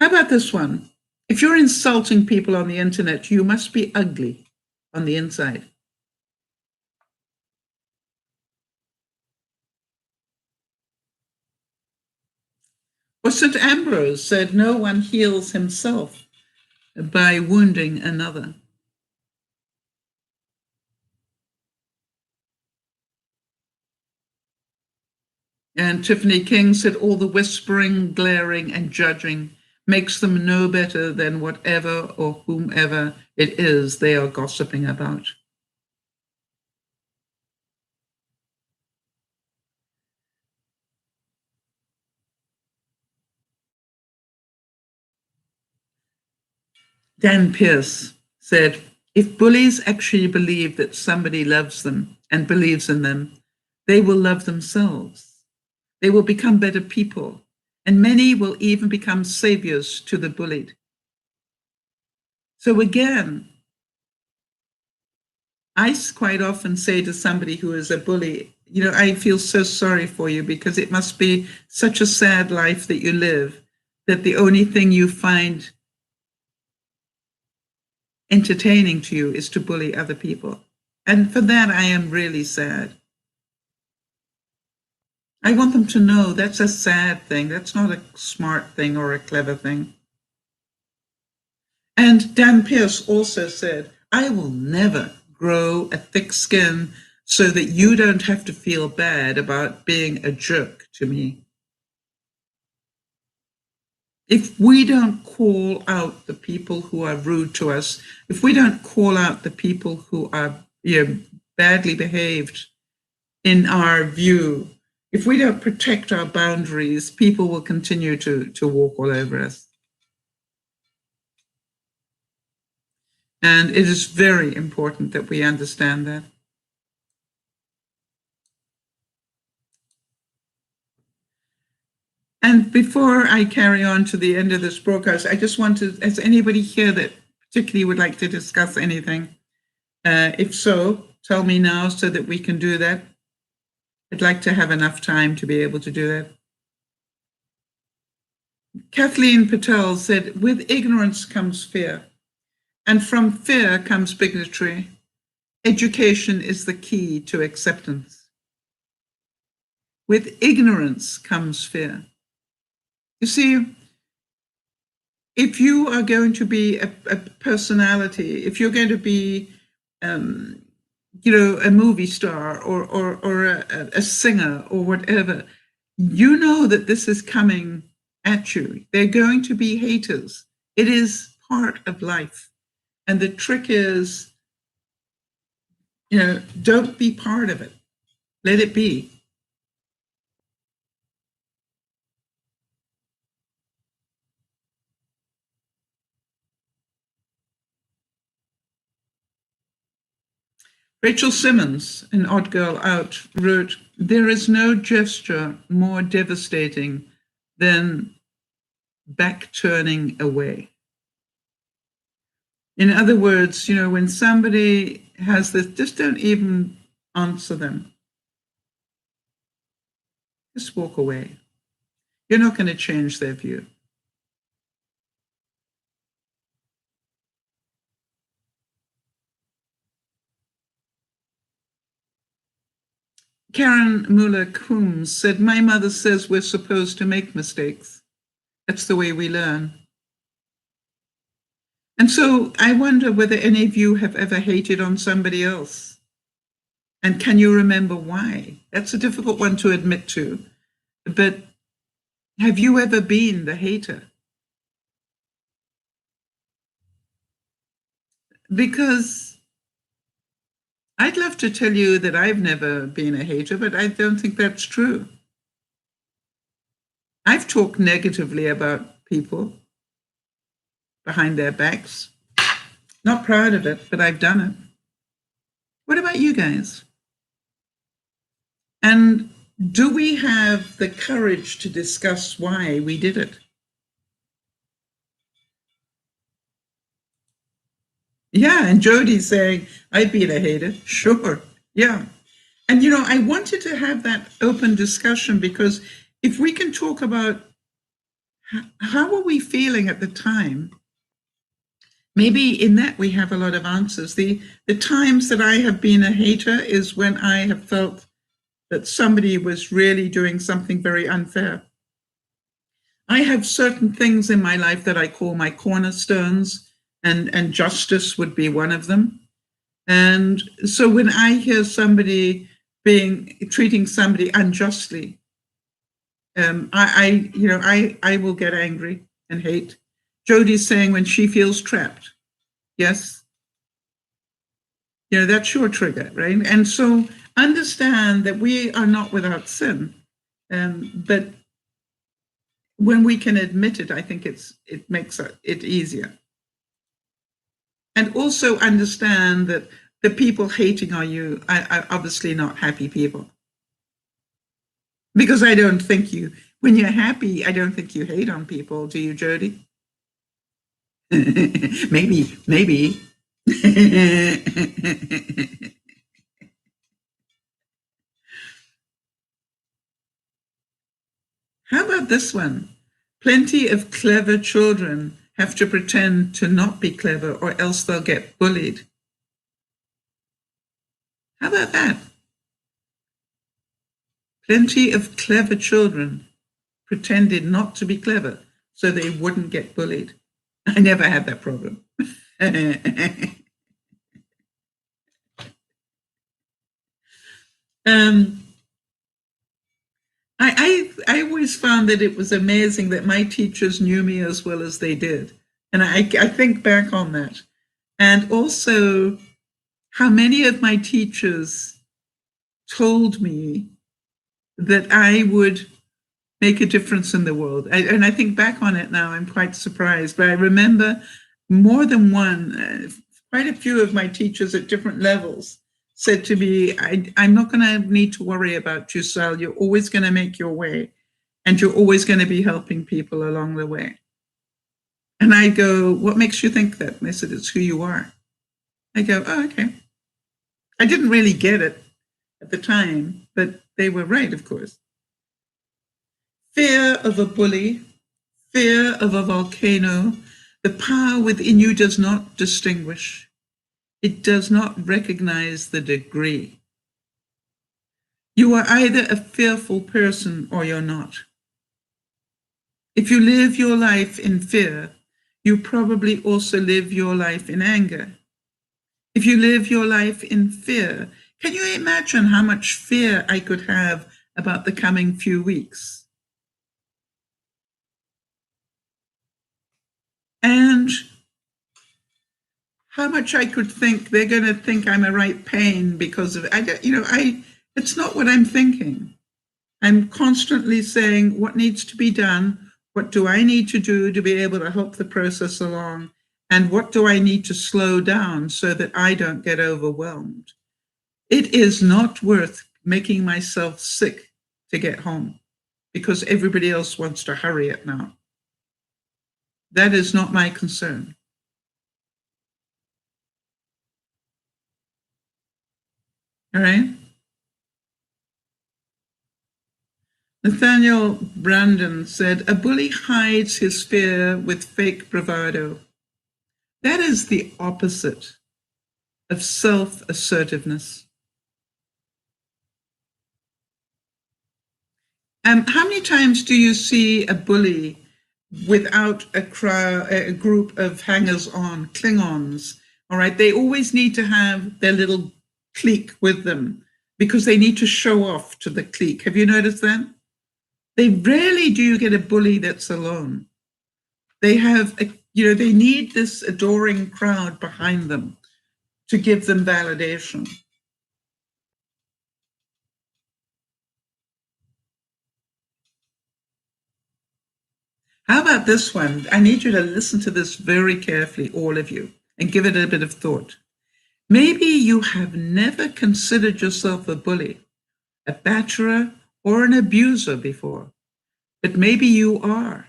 A: How about this one? If you're insulting people on the internet, you must be ugly on the inside. Or St. Ambrose said, no one heals himself by wounding another. And Tiffany King said, all the whispering, glaring, and judging makes them no better than whatever or whomever it is they are gossiping about. Dan Pierce said, if bullies actually believe that somebody loves them and believes in them, they will love themselves. They will become better people, and many will even become saviors to the bullied. So again, I quite often say to somebody who is a bully, you know, I feel so sorry for you because it must be such a sad life that you live, that the only thing you find entertaining to you is to bully other people. And for that, I am really sad. I want them to know that's a sad thing. That's not a smart thing or a clever thing. And Dan Pierce also said, I will never grow a thick skin so that you don't have to feel bad about being a jerk to me. If we don't call out the people who are rude to us, if we don't call out the people who are, you know, badly behaved in our view, if we don't protect our boundaries, people will continue to walk all over us. And it is very important that we understand that. And before I carry on to the end of this broadcast, I just want to, is anybody here that particularly would like to discuss anything? If so, tell me now so that we can do that. I'd like to have enough time to be able to do that. Kathleen Patel said, with ignorance comes fear, and from fear comes bigotry. Education is the key to acceptance. With ignorance comes fear. You see, if you are going to be a personality, if you're going to be, you know, a movie star or a singer or whatever, you know that this is coming at you. They're going to be haters. It is part of life. And the trick is, you know, don't be part of it. Let it be. Rachel Simmons, an odd girl out, wrote, "There is no gesture more devastating than back turning away." In other words, when somebody has this, just don't even answer them. Just walk away. You're not going to change their view. Karen Muller-Coombs said, "My mother says we're supposed to make mistakes. That's the way we learn." And so I wonder whether any of you have ever hated on somebody else. And can you remember why? That's a difficult one to admit to. But have you ever been the hater? Because I'd love to tell you that I've never been a hater, but I don't think that's true. I've talked negatively about people behind their backs. Not proud of it, but I've done it. What about you guys? And do we have the courage to discuss why we did it? Yeah, and Jody's saying, "I'd be a hater." Sure, yeah. And, I wanted to have that open discussion because if we can talk about how are we feeling at the time, maybe in that we have a lot of answers. The times that I have been a hater is when I have felt that somebody was really doing something very unfair. I have certain things in my life that I call my cornerstones, and justice would be one of them. And so when I hear somebody treating somebody unjustly, I will get angry and hate. Jody's saying when she feels trapped. Yes. That's your trigger, right? And so understand that we are not without sin. But when we can admit it, I think it makes it easier. And also understand that the people hating on you are obviously not happy people. Because I don't think when you're happy, I don't think you hate on people. Do you, Jody? Maybe. How about this one? Plenty of clever children have to pretend to not be clever or else they'll get bullied. How about that? Plenty of clever children pretended not to be clever so they wouldn't get bullied. I never had that problem. I always found that it was amazing that my teachers knew me as well as they did. And I think back on that. And also how many of my teachers told me that I would make a difference in the world. And I think back on it now, I'm quite surprised. But I remember more than one, quite a few of my teachers at different levels said to me, I'm not going to need to worry about you, Sal. You're always going to make your way. And you're always going to be helping people along the way. And I go, what makes you think that? And they said, it's who you are. I go, oh, okay. I didn't really get it at the time, but they were right, of course. Fear of a bully, fear of a volcano, the power within you does not distinguish. It does not recognize the degree. You are either a fearful person or you're not. If you live your life in fear, you probably also live your life in anger. If you live your life in fear, can you imagine how much fear I could have about the coming few weeks? And how much I could think they're going to think I'm a right pain because of it's not what I'm thinking. I'm constantly saying what needs to be done, what do I need to do to be able to help the process along, and what do I need to slow down so that I don't get overwhelmed. It is not worth making myself sick to get home because everybody else wants to hurry it now. That is not my concern. All right? Nathaniel Brandon said, a bully hides his fear with fake bravado. That is the opposite of self-assertiveness. How many times do you see a bully without a group of hangers-on, Klingons? All right, they always need to have their little clique with them because they need to show off to the clique. Have you noticed that? They rarely do you get a bully that's alone. They have, they need this adoring crowd behind them to give them validation. How about this one? I need you to listen to this very carefully, all of you, and give it a bit of thought. Maybe you have never considered yourself a bully, a batterer, or an abuser before, but maybe you are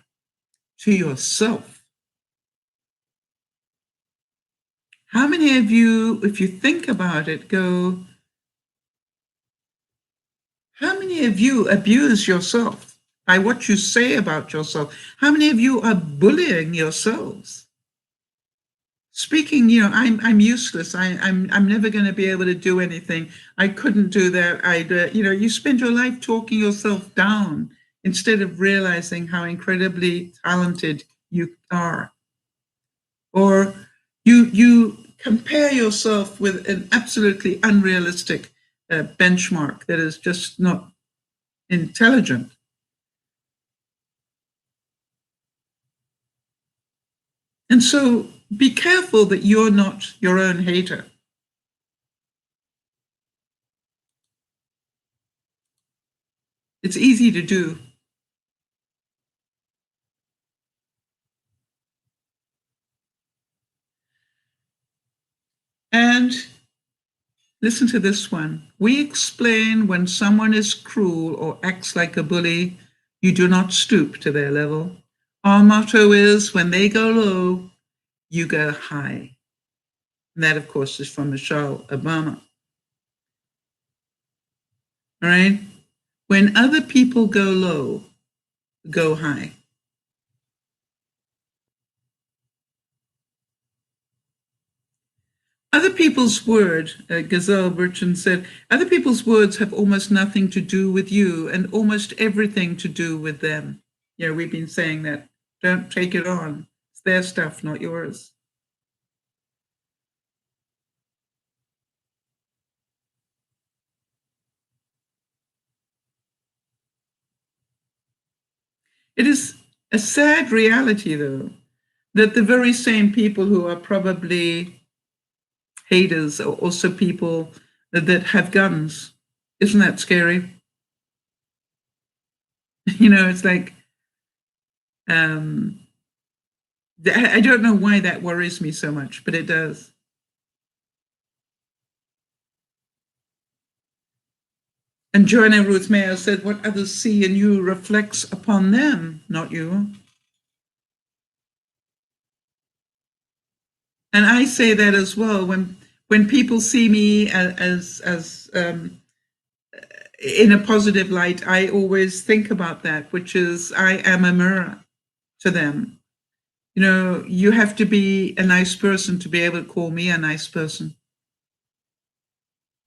A: to yourself. How many of you, if you think about it, go, how many of you abuse yourself by what you say about yourself? How many of you are bullying yourselves? Speaking, I'm useless. I'm never going to be able to do anything. I couldn't do that. You spend your life talking yourself down instead of realizing how incredibly talented you are. Or you compare yourself with an absolutely unrealistic benchmark that is just not intelligent. And so be careful that you're not your own hater. It's easy to do. And listen to this one. We explain when someone is cruel or acts like a bully, you do not stoop to their level. Our motto is, when they go low, you go high. And that, of course, is from Michelle Obama. All right? When other people go low, go high. Other people's word, Gazelle Burton said, other people's words have almost nothing to do with you and almost everything to do with them. We've been saying that. Don't take it on. It's their stuff, not yours. It is a sad reality, though, that the very same people who are probably haters are also people that have guns. Isn't that scary? It's like, I don't know why that worries me so much, but it does. And Joanna Ruth Mayer said, what others see in you reflects upon them, not you. And I say that as well. When people see me as in a positive light, I always think about that, which is I am a mirror to them. You have to be a nice person to be able to call me a nice person.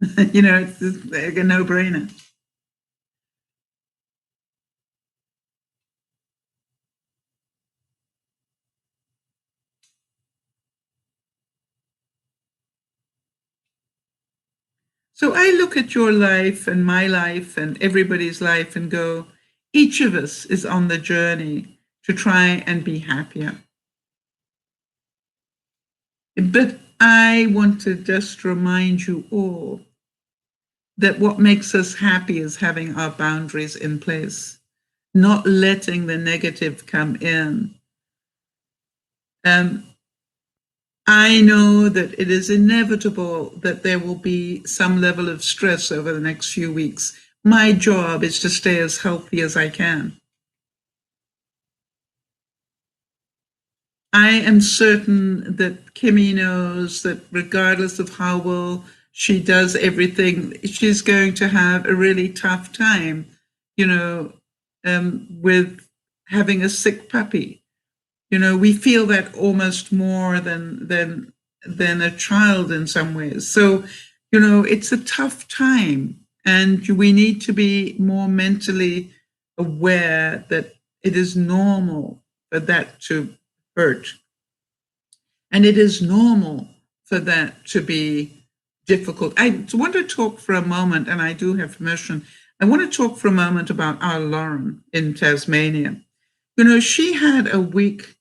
A: It's like a no-brainer. So I look at your life and my life and everybody's life and go, each of us is on the journey to try and be happier. But I want to just remind you all that what makes us happy is having our boundaries in place, not letting the negative come in. I know that it is inevitable that there will be some level of stress over the next few weeks. My job is to stay as healthy as I can. I am certain that Kimmy knows that regardless of how well she does everything, she's going to have a really tough time, you know, with having a sick puppy. You know, we feel that almost more than a child in some ways. So, you know, it's a tough time, and we need to be more mentally aware that it is normal for that to hurt, and it is normal for that to be difficult. I want to talk for a moment, and I do have permission. I want to talk for a moment about our Lauren in Tasmania. You know, she had a week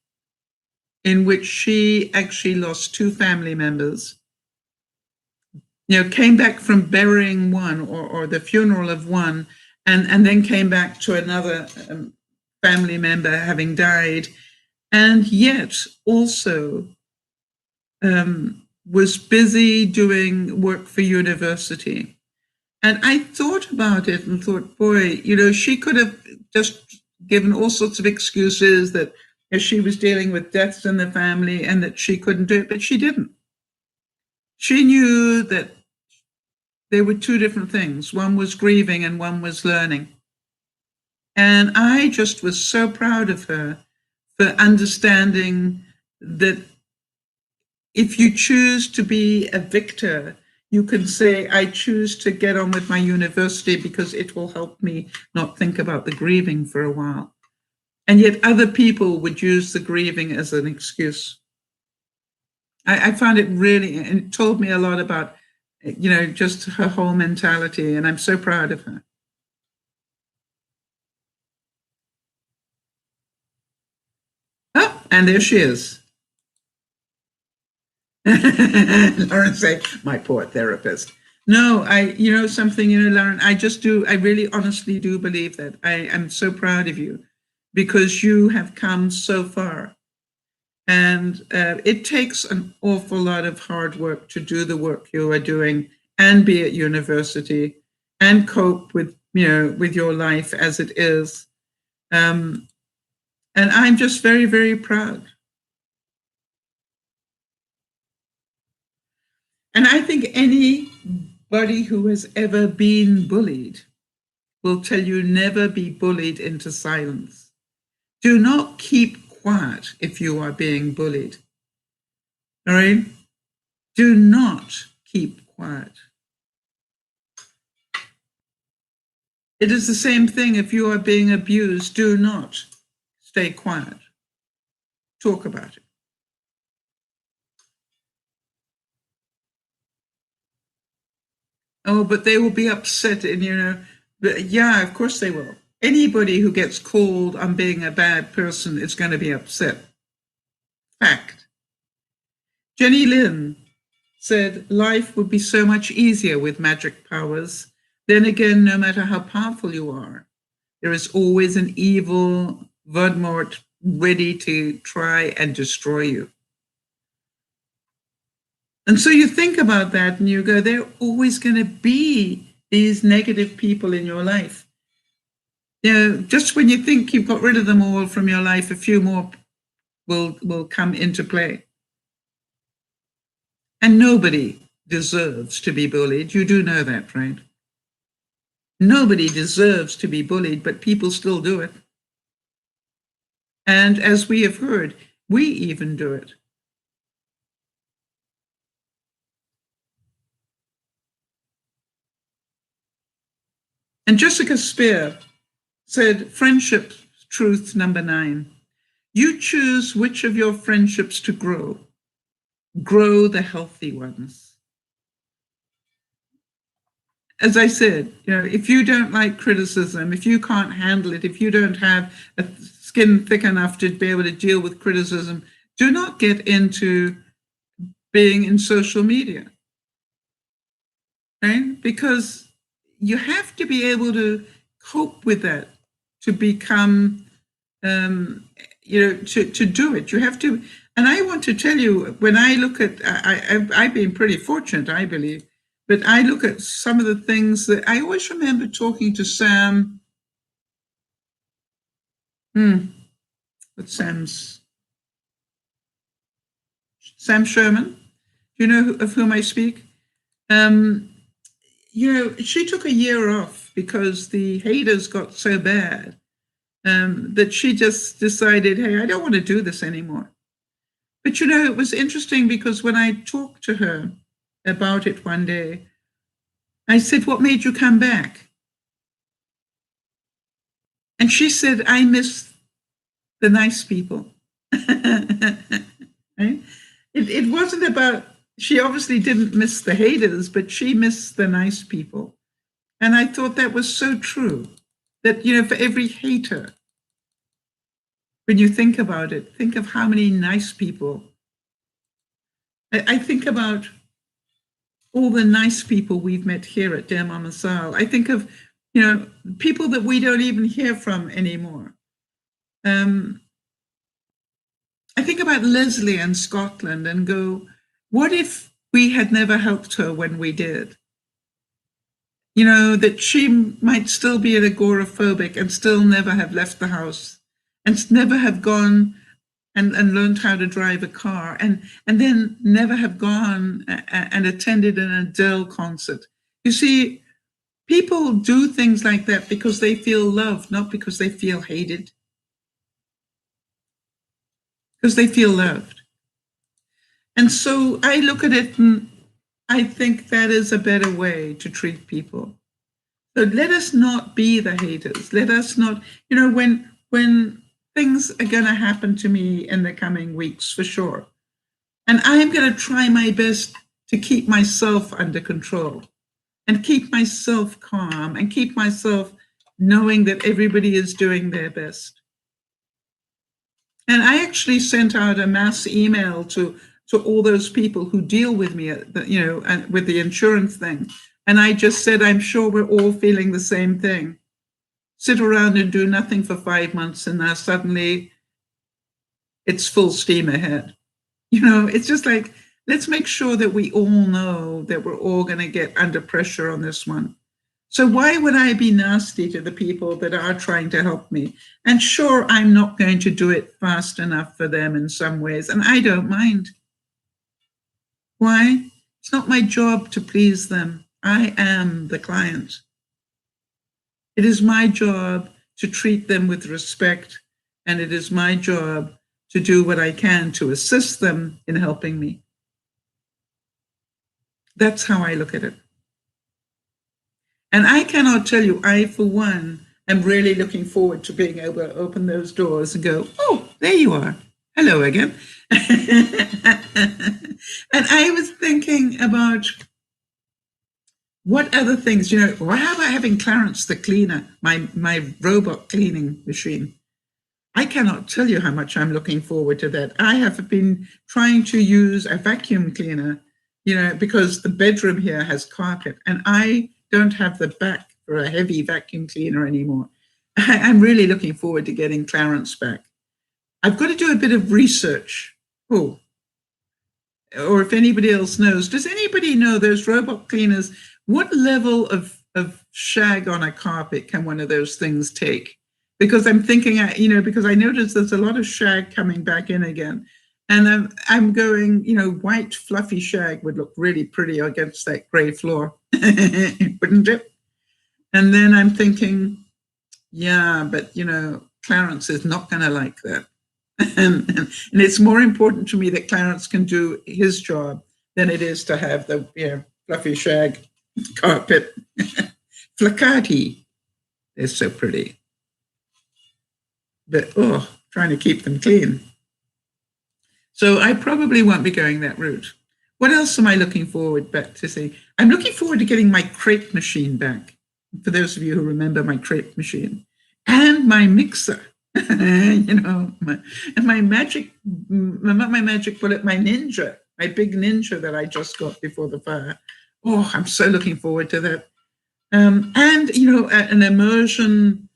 A: in which she actually lost two family members, you know, came back from burying one or the funeral of one, and then came back to another family member having died, and yet also was busy doing work for university. And I thought about it and thought, boy, you know, she could have just given all sorts of excuses that she was dealing with deaths in the family and that she couldn't do it, but she didn't. She knew that there were two different things. One was grieving and one was learning. And I just was so proud of her for understanding that if you choose to be a victor, you can say, I choose to get on with my university because it will help me not think about the grieving for a while. And yet other people would use the grieving as an excuse. I found it really, and it told me a lot about, you know, just her whole mentality, and I'm so proud of her. Oh, and there she is. Lauren say, my poor therapist. No, you know something, you know, Lauren, I really honestly do believe that. I am so proud of you because you have come so far. And it takes an awful lot of hard work to do the work you are doing and be at university and cope with, you know, with your life as it is. And I'm just very, very proud. And I think anybody who has ever been bullied will tell you never be bullied into silence. Do not keep quiet if you are being bullied. All right? Do not keep quiet. It is the same thing if you are being abused. Do not stay quiet. Talk about it. Oh, but they will be upset, and you know, yeah, of course they will. Anybody who gets called on being a bad person is going to be upset. Fact. Jenny Lynn said life would be so much easier with magic powers. Then again, no matter how powerful you are, there is always an evil Voldemort ready to try and destroy you. And so you think about that and you go, there are always going to be these negative people in your life. You know, just when you think you've got rid of them all from your life, a few more will come into play. And nobody deserves to be bullied. You do know that, right? Nobody deserves to be bullied, but people still do it. And as we have heard, we even do it. And Jessica Spear said, friendship truth number 9. You choose which of your friendships to grow. Grow the healthy ones. As I said, you know, if you don't like criticism, if you can't handle it, if you don't have a skin thick enough to be able to deal with criticism, do not get into being in social media, right? Because you have to be able to cope with that to become, you know, to do it. You have to And I want to tell you, when I look at, I've been pretty fortunate, I believe, but I look at some of the things that I always remember talking to Sam. What's Sam Sherman? Do you know of whom I speak? She took a year off because the haters got so bad that she just decided, hey, I don't want to do this anymore. But it was interesting because when I talked to her about it one day, I said, what made you come back? And she said, I miss the nice people. Right? It wasn't about, she obviously didn't miss the haters, but she missed the nice people. And I thought that was so true, that, for every hater, when you think about it, think of how many nice people. I think about all the nice people we've met here at DearMamaSal. I think of, people that we don't even hear from anymore. I think about Leslie in Scotland and go, what if we had never helped her when we did? That she might still be an agoraphobic and still never have left the house and never have gone and learned how to drive a car and then never have gone and attended an Adele concert. You see, people do things like that because they feel loved, not because they feel hated. Because they feel loved. And so I look at it and I think that is a better way to treat people. So let us not be the haters. Let us not, when things are going to happen to me in the coming weeks, for sure. And I'm going to try my best to keep myself under control and keep myself calm and keep myself knowing that everybody is doing their best. And I actually sent out a mass email to all those people who deal with me, with the insurance thing. And I just said, I'm sure we're all feeling the same thing. Sit around and do nothing for 5 months, and now suddenly it's full steam ahead. It's just like, let's make sure that we all know that we're all going to get under pressure on this one. So why would I be nasty to the people that are trying to help me? And sure, I'm not going to do it fast enough for them in some ways, and I don't mind. Why? It's not my job to please them. I am the client. It is my job to treat them with respect, and it is my job to do what I can to assist them in helping me. That's how I look at it. And I cannot tell you, I, for one, am really looking forward to being able to open those doors and go, oh, there you are. Hello again. And I was thinking about what other things, how about having Clarence the cleaner, my robot cleaning machine? I cannot tell you how much I'm looking forward to that. I have been trying to use a vacuum cleaner, because the bedroom here has carpet and I don't have the back for a heavy vacuum cleaner anymore. I'm really looking forward to getting Clarence back. I've got to do a bit of research. Oh, or if anybody else knows, does anybody know those robot cleaners? What level of shag on a carpet can one of those things take? Because I'm thinking, because I noticed there's a lot of shag coming back in again. And I'm going, white fluffy shag would look really pretty against that gray floor, wouldn't it? And then I'm thinking, yeah, but, Clarence is not going to like that. And it's more important to me that Clarence can do his job than it is to have the fluffy shag carpet. Flacati, they're so pretty. But, trying to keep them clean. So I probably won't be going that route. What else am I looking forward back to see? I'm looking forward to getting my crepe machine back. For those of you who remember my crepe machine. And my mixer. My magic, not my magic bullet, my Ninja, my big Ninja that I just got before the fire. Oh, I'm so looking forward to that. And, an immersion,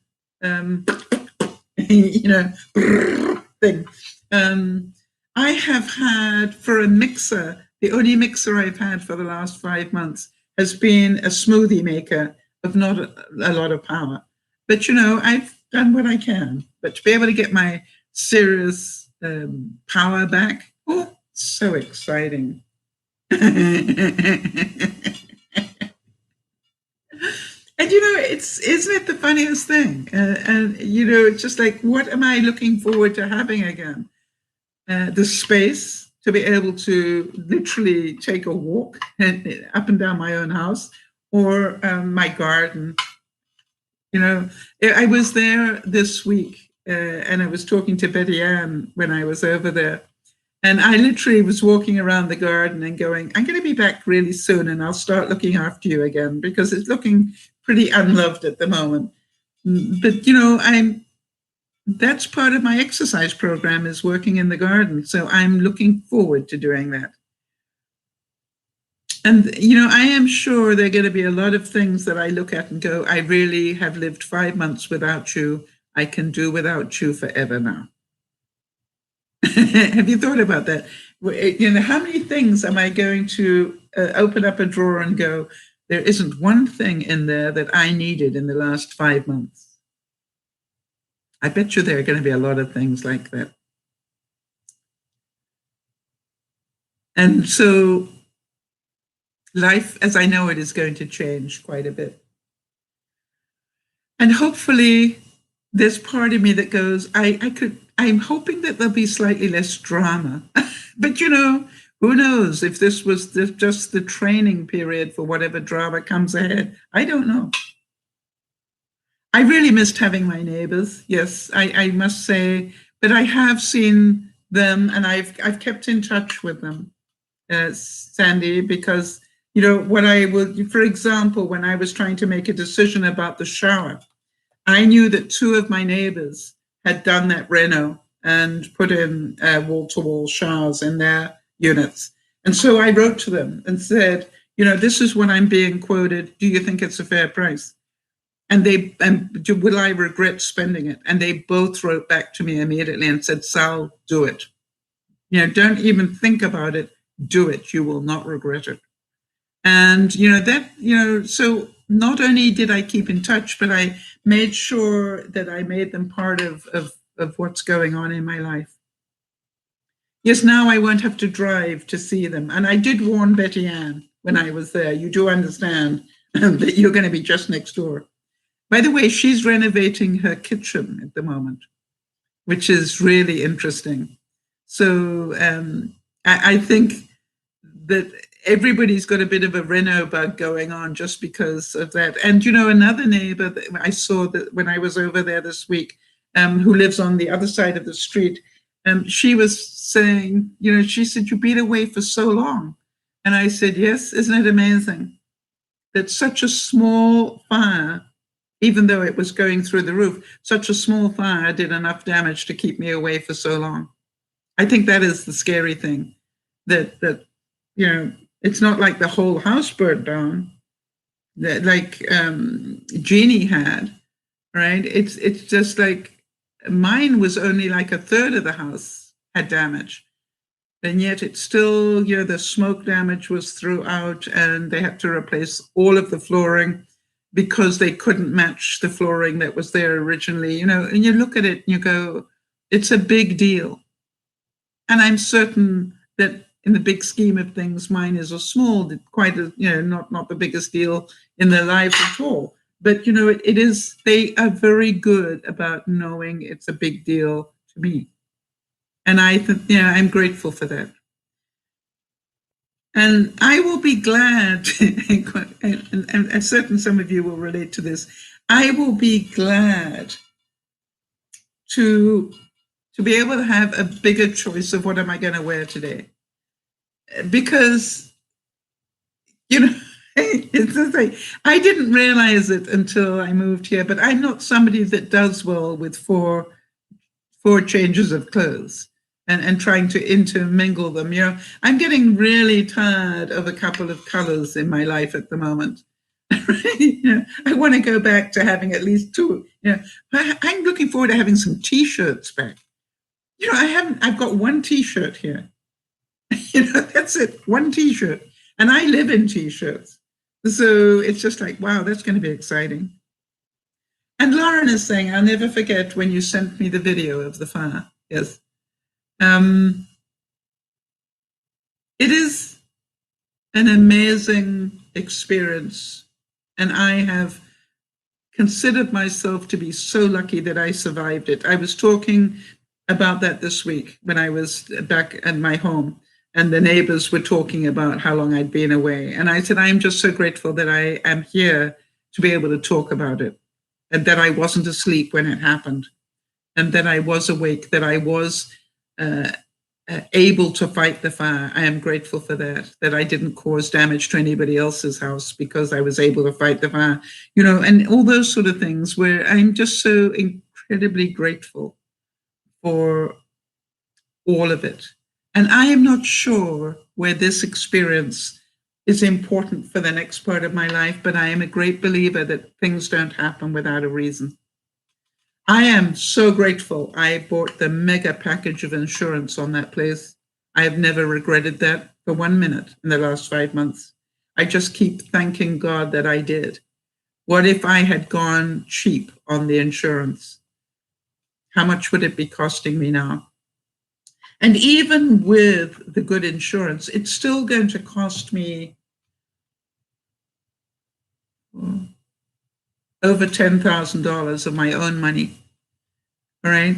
A: thing. I have had, for a mixer, the only mixer I've had for the last 5 months has been a smoothie maker of not a lot of power. But, I've done what I can. But to be able to get my serious power back, oh, so exciting. And isn't it the funniest thing? And it's just like, what am I looking forward to having again? The space to be able to literally take a walk up and down my own house, or my garden. I was there this week, and I was talking to Betty Ann when I was over there. And I literally was walking around the garden and going, I'm going to be back really soon, and I'll start looking after you again, because it's looking pretty unloved at the moment. But, that's part of my exercise program, is working in the garden. So I'm looking forward to doing that. And, I am sure there are going to be a lot of things that I look at and go, I really have lived 5 months without you. I can do without you forever now. Have you thought about that? How many things am I going to open up a drawer and go, there isn't one thing in there that I needed in the last 5 months? I bet you there are going to be a lot of things like that. And so life, as I know it, is going to change quite a bit. And hopefully there's part of me that goes, I'm hoping that there'll be slightly less drama. But, who knows if this was just the training period for whatever drama comes ahead. I don't know. I really missed having my neighbors. Yes, I must say, but I have seen them, and I've kept in touch with them, Sandy, because, for example, when I was trying to make a decision about the shower, I knew that 2 of my neighbors had done that reno and put in wall-to-wall showers in their units. And so I wrote to them and said, this is what I'm being quoted. Do you think it's a fair price? And will I regret spending it? And they both wrote back to me immediately and said, Sal, do it. Don't even think about it. Do it. You will not regret it. And, so not only did I keep in touch, but I made sure that I made them part of what's going on in my life. Yes, now I won't have to drive to see them. And I did warn Betty Ann when I was there. You do understand that you're going to be just next door. By the way, she's renovating her kitchen at the moment, which is really interesting. So I think that everybody's got a bit of a reno bug going on just because of that. And, another neighbor that I saw that when I was over there this week, who lives on the other side of the street, she was saying, she said, you've been away for so long. And I said, yes, isn't it amazing that such a small fire, even though it was going through the roof, such a small fire did enough damage to keep me away for so long. I think that is the scary thing, that it's not like the whole house burned down, that like Jeannie had, right? It's just like mine was only like a third of the house had damage. And yet it's still, the smoke damage was throughout, and they had to replace all of the flooring because they couldn't match the flooring that was there originally, and you look at it and you go, it's a big deal. And I'm certain that in the big scheme of things, mine is a small, quite a, not the biggest deal in their lives at all. But, it is, they are very good about knowing it's a big deal to me. And I think, I'm grateful for that. And I will be glad, and certain some of you will relate to this, I will be glad to be able to have a bigger choice of what am I going to wear today. Because, it's just like, I didn't realize it until I moved here, but I'm not somebody that does well with four changes of clothes and trying to intermingle them. I'm getting really tired of a couple of colors in my life at the moment. I want to go back to having at least 2. I'm looking forward to having some T-shirts back. I've got one T-shirt here. That's it, one T-shirt. And I live in T-shirts. So it's just like, wow, that's going to be exciting. And Lauren is saying, I'll never forget when you sent me the video of the fire. Yes. It is an amazing experience. And I have considered myself to be so lucky that I survived it. I was talking about that this week when I was back at my home, and the neighbors were talking about how long I'd been away. And I said, I'm just so grateful that I am here to be able to talk about it, and that I wasn't asleep when it happened, and that I was awake, that I was able to fight the fire. I am grateful for that I didn't cause damage to anybody else's house because I was able to fight the fire, and all those sort of things where I'm just so incredibly grateful for all of it. And I am not sure where this experience is important for the next part of my life, but I am a great believer that things don't happen without a reason. I am so grateful I bought the mega package of insurance on that place. I have never regretted that for 1 minute in the last 5 months. I just keep thanking God that I did. What if I had gone cheap on the insurance? How much would it be costing me now? And even with the good insurance, it's still going to cost me over $10,000 of my own money, all right?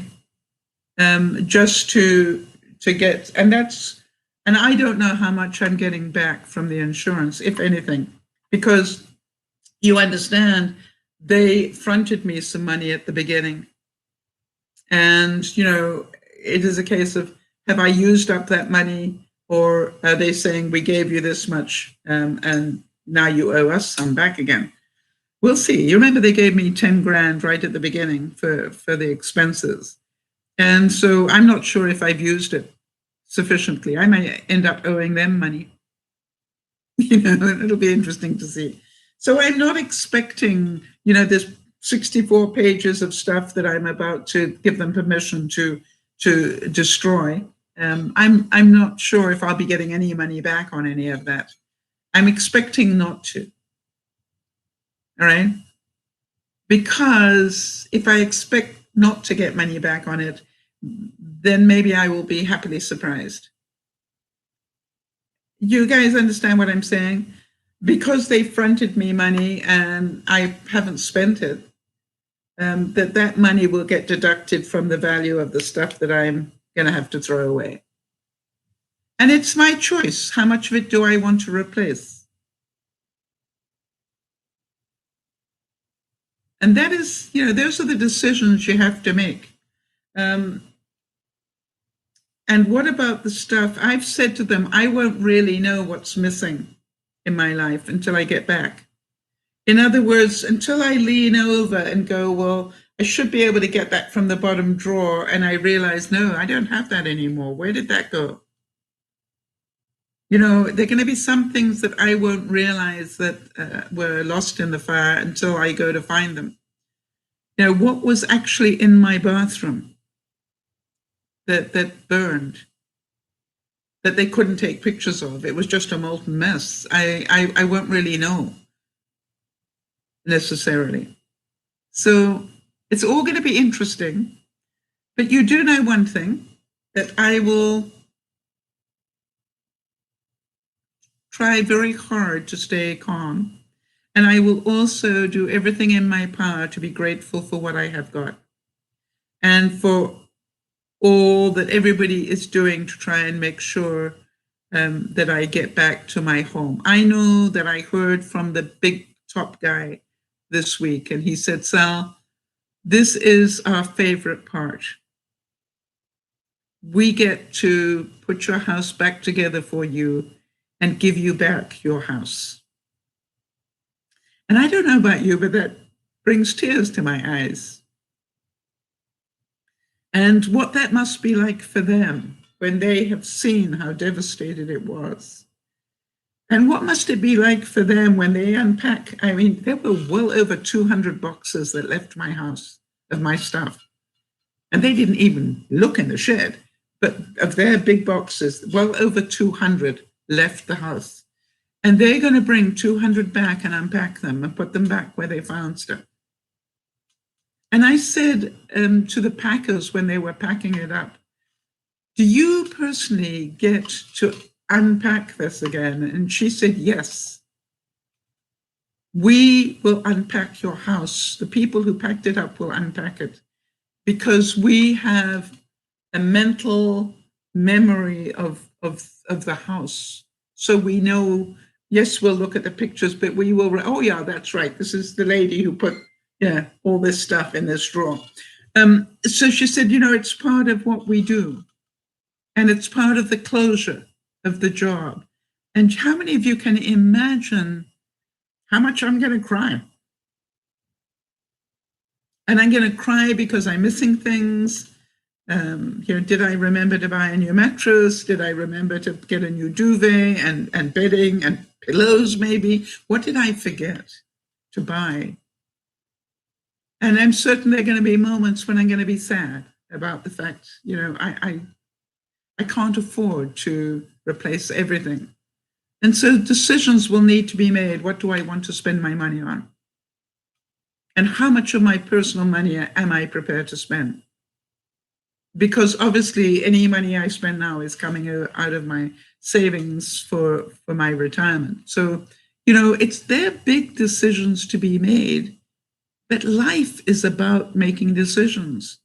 A: Just to get, and I don't know how much I'm getting back from the insurance, if anything, because you understand they fronted me some money at the beginning. And, it is a case of, have I used up that money, or are they saying we gave you this much and now you owe us some back again? We'll see. You remember they gave me 10 grand right at the beginning for the expenses. And so I'm not sure if I've used it sufficiently. I may end up owing them money. It'll be interesting to see. So I'm not expecting, this 64 pages of stuff that I'm about to give them permission to destroy. I'm not sure if I'll be getting any money back on any of that. I'm expecting not to. All right? Because if I expect not to get money back on it, then maybe I will be happily surprised. You guys understand what I'm saying? Because they fronted me money and I haven't spent it, that money will get deducted from the value of the stuff that I'm going to have to throw away. And it's my choice. How much of it do I want to replace? And that is, those are the decisions you have to make. And what about the stuff? I've said to them, I won't really know what's missing in my life until I get back. In other words, until I lean over and go, well, I should be able to get that from the bottom drawer, and I realize, no, I don't have that anymore. Where did that go? There are going to be some things that I won't realize that were lost in the fire until I go to find them. What was actually in my bathroom that burned, that they couldn't take pictures of? It was just a molten mess. I won't really know necessarily. So it's all going to be interesting. But you do know one thing, that I will try very hard to stay calm. And I will also do everything in my power to be grateful for what I have got, and for all that everybody is doing to try and make sure that I get back to my home. I know that I heard from the big top guy this week, and he said, Sal, this is our favorite part. We get to put your house back together for you and give you back your house. And I don't know about you, but that brings tears to my eyes. And what that must be like for them when they have seen how devastated it was. And what must it be like for them when they unpack? I mean, there were well over 200 boxes that left my house of my stuff. And they didn't even look in the shed, but of their big boxes, well over 200 left the house. And they're going to bring 200 back and unpack them and put them back where they found stuff. And I said to the packers when they were packing it up, do you personally get to unpack this again? And she said, yes. We will unpack your house. The people who packed it up will unpack it because we have a mental memory of the house. So we know, yes, we'll look at the pictures, but we will, oh yeah, that's right. This is the lady who put, all this stuff in this drawer. So she said, it's part of what we do. And it's part of the closure of the job. And how many of you can imagine how much I'm going to cry? And I'm going to cry because I'm missing things. Did I remember to buy a new mattress? Did I remember to get a new duvet and bedding and pillows maybe? What did I forget to buy? And I'm certain there are going to be moments when I'm going to be sad about the fact, I can't afford to replace everything. And so decisions will need to be made. What do I want to spend my money on? And how much of my personal money am I prepared to spend? Because obviously any money I spend now is coming out of my savings for my retirement. So, it's their big decisions to be made, but life is about making decisions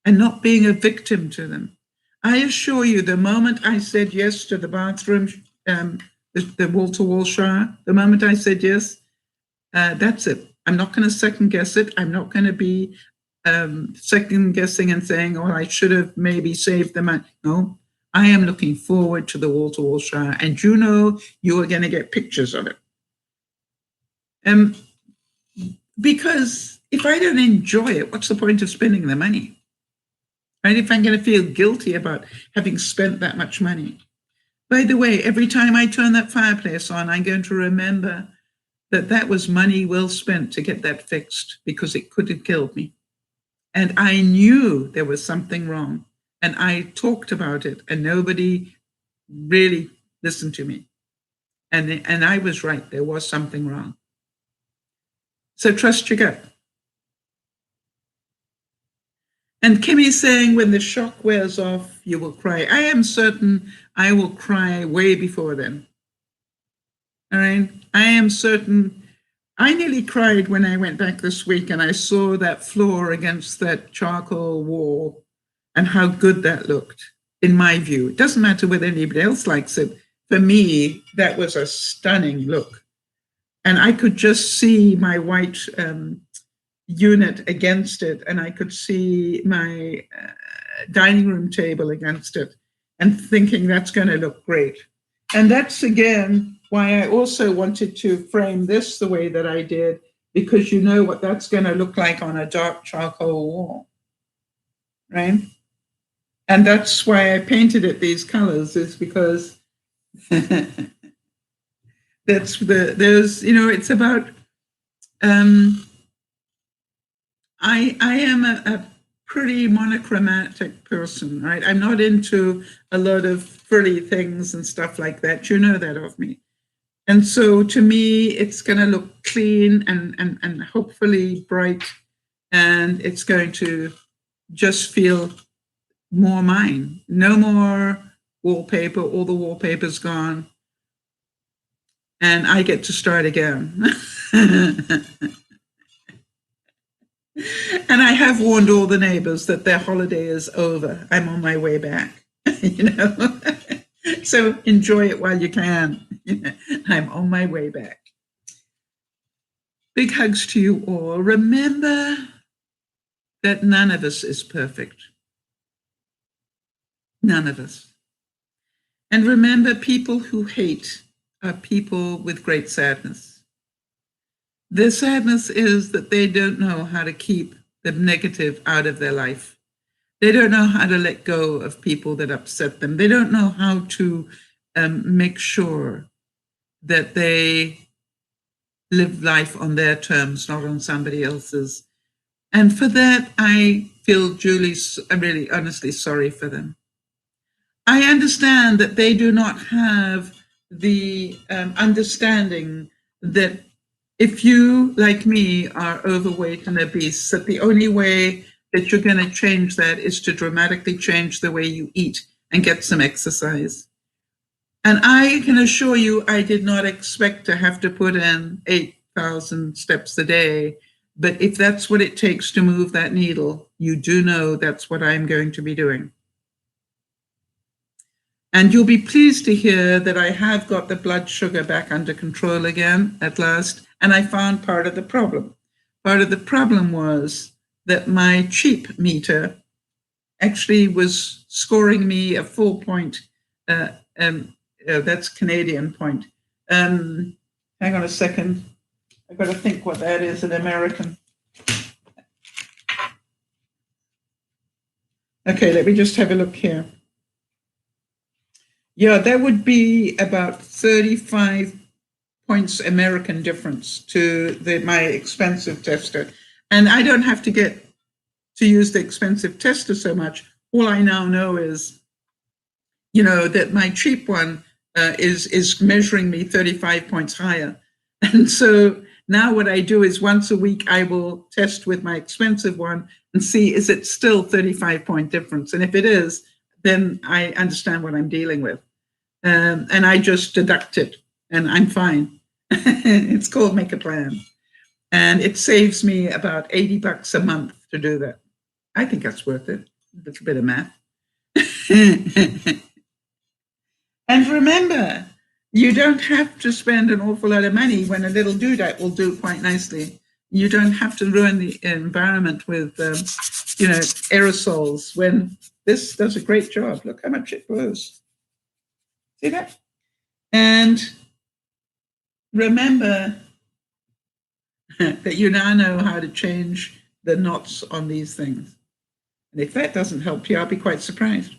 A: and not being a victim to them. I assure you, the moment I said yes to the bathroom, the wall-to-wall shower, the moment I said yes, that's it. I'm not going to second guess it. I'm not going to be second guessing and saying, oh, I should have maybe saved the money. No, I am looking forward to the wall-to-wall shower. And you are going to get pictures of it. Because if I don't enjoy it, what's the point of spending the money? Right? If I'm going to feel guilty about having spent that much money. By the way, every time I turn that fireplace on, I'm going to remember that was money well spent to get that fixed because it could have killed me. And I knew there was something wrong. And I talked about it and nobody really listened to me. And I was right. There was something wrong. So trust your gut. And Kimmy's saying, when the shock wears off, you will cry. I am certain I will cry way before then. All right. I am certain. I nearly cried when I went back this week and I saw that floor against that charcoal wall and how good that looked, in my view. It doesn't matter whether anybody else likes it. For me, that was a stunning look. And I could just see my white unit against it, and I could see my dining room table against it, and thinking that's going to look great. And that's, again, why I also wanted to frame this the way that I did, because you know what that's going to look like on a dark charcoal wall, right? And that's why I painted it these colors, is because it's about, I am a pretty monochromatic person, right? I'm not into a lot of frilly things and stuff like that. You know that of me. And so to me, it's going to look clean and hopefully bright, and it's going to just feel more mine. No more wallpaper, all the wallpaper's gone. And I get to start again. And I have warned all the neighbors that their holiday is over. I'm on my way back, So enjoy it while you can. I'm on my way back. Big hugs to you all. Remember that none of us is perfect. None of us. And remember, people who hate are people with great sadness. Their sadness is that they don't know how to keep the negative out of their life. They don't know how to let go of people that upset them. They don't know how to make sure that they live life on their terms, not on somebody else's. And for that, I feel really honestly sorry for them. I understand that they do not have the understanding that if you, like me, are overweight and obese, that the only way that you're going to change that is to dramatically change the way you eat and get some exercise. And I can assure you, I did not expect to have to put in 8,000 steps a day. But if that's what it takes to move that needle, you do know that's what I'm going to be doing. And you'll be pleased to hear that I have got the blood sugar back under control again at last. And I found part of the problem. Part of the problem was that my cheap meter actually was scoring me a 4 point. That's Canadian point. Hang on a second. I've got to think what that is in American. Okay, let me just have a look here. Yeah, that would be about 35 points American difference to my expensive tester. And I don't have to get to use the expensive tester so much. All I now know is, that my cheap one is measuring me 35 points higher. And so now what I do is once a week, I will test with my expensive one and see, is it still 35-point difference? And if it is, then I understand what I'm dealing with. And I just deduct it and I'm fine. It's called Make a Plan. And it saves me about $80 a month to do that. I think that's worth it. A little bit of math. And remember, you don't have to spend an awful lot of money when a little doodad will do quite nicely. You don't have to ruin the environment with, aerosols when this does a great job. Look how much it blows. See that? And remember that you now know how to change the knots on these things. And if that doesn't help you, I'll be quite surprised.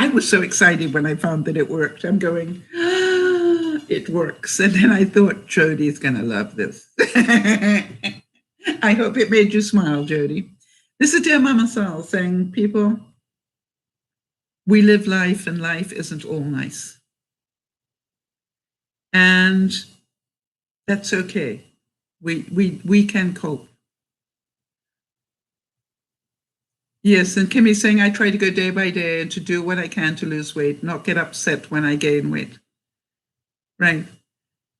A: I was so excited when I found that it worked. I'm going, it works. And then I thought, Jody's going to love this. I hope it made you smile, Jody. This is DearMamaSal saying, people, we live life and life isn't all nice. And that's okay. We can cope. Yes, and Kimmy's saying, I try to go day by day and to do what I can to lose weight, not get upset when I gain weight. Right.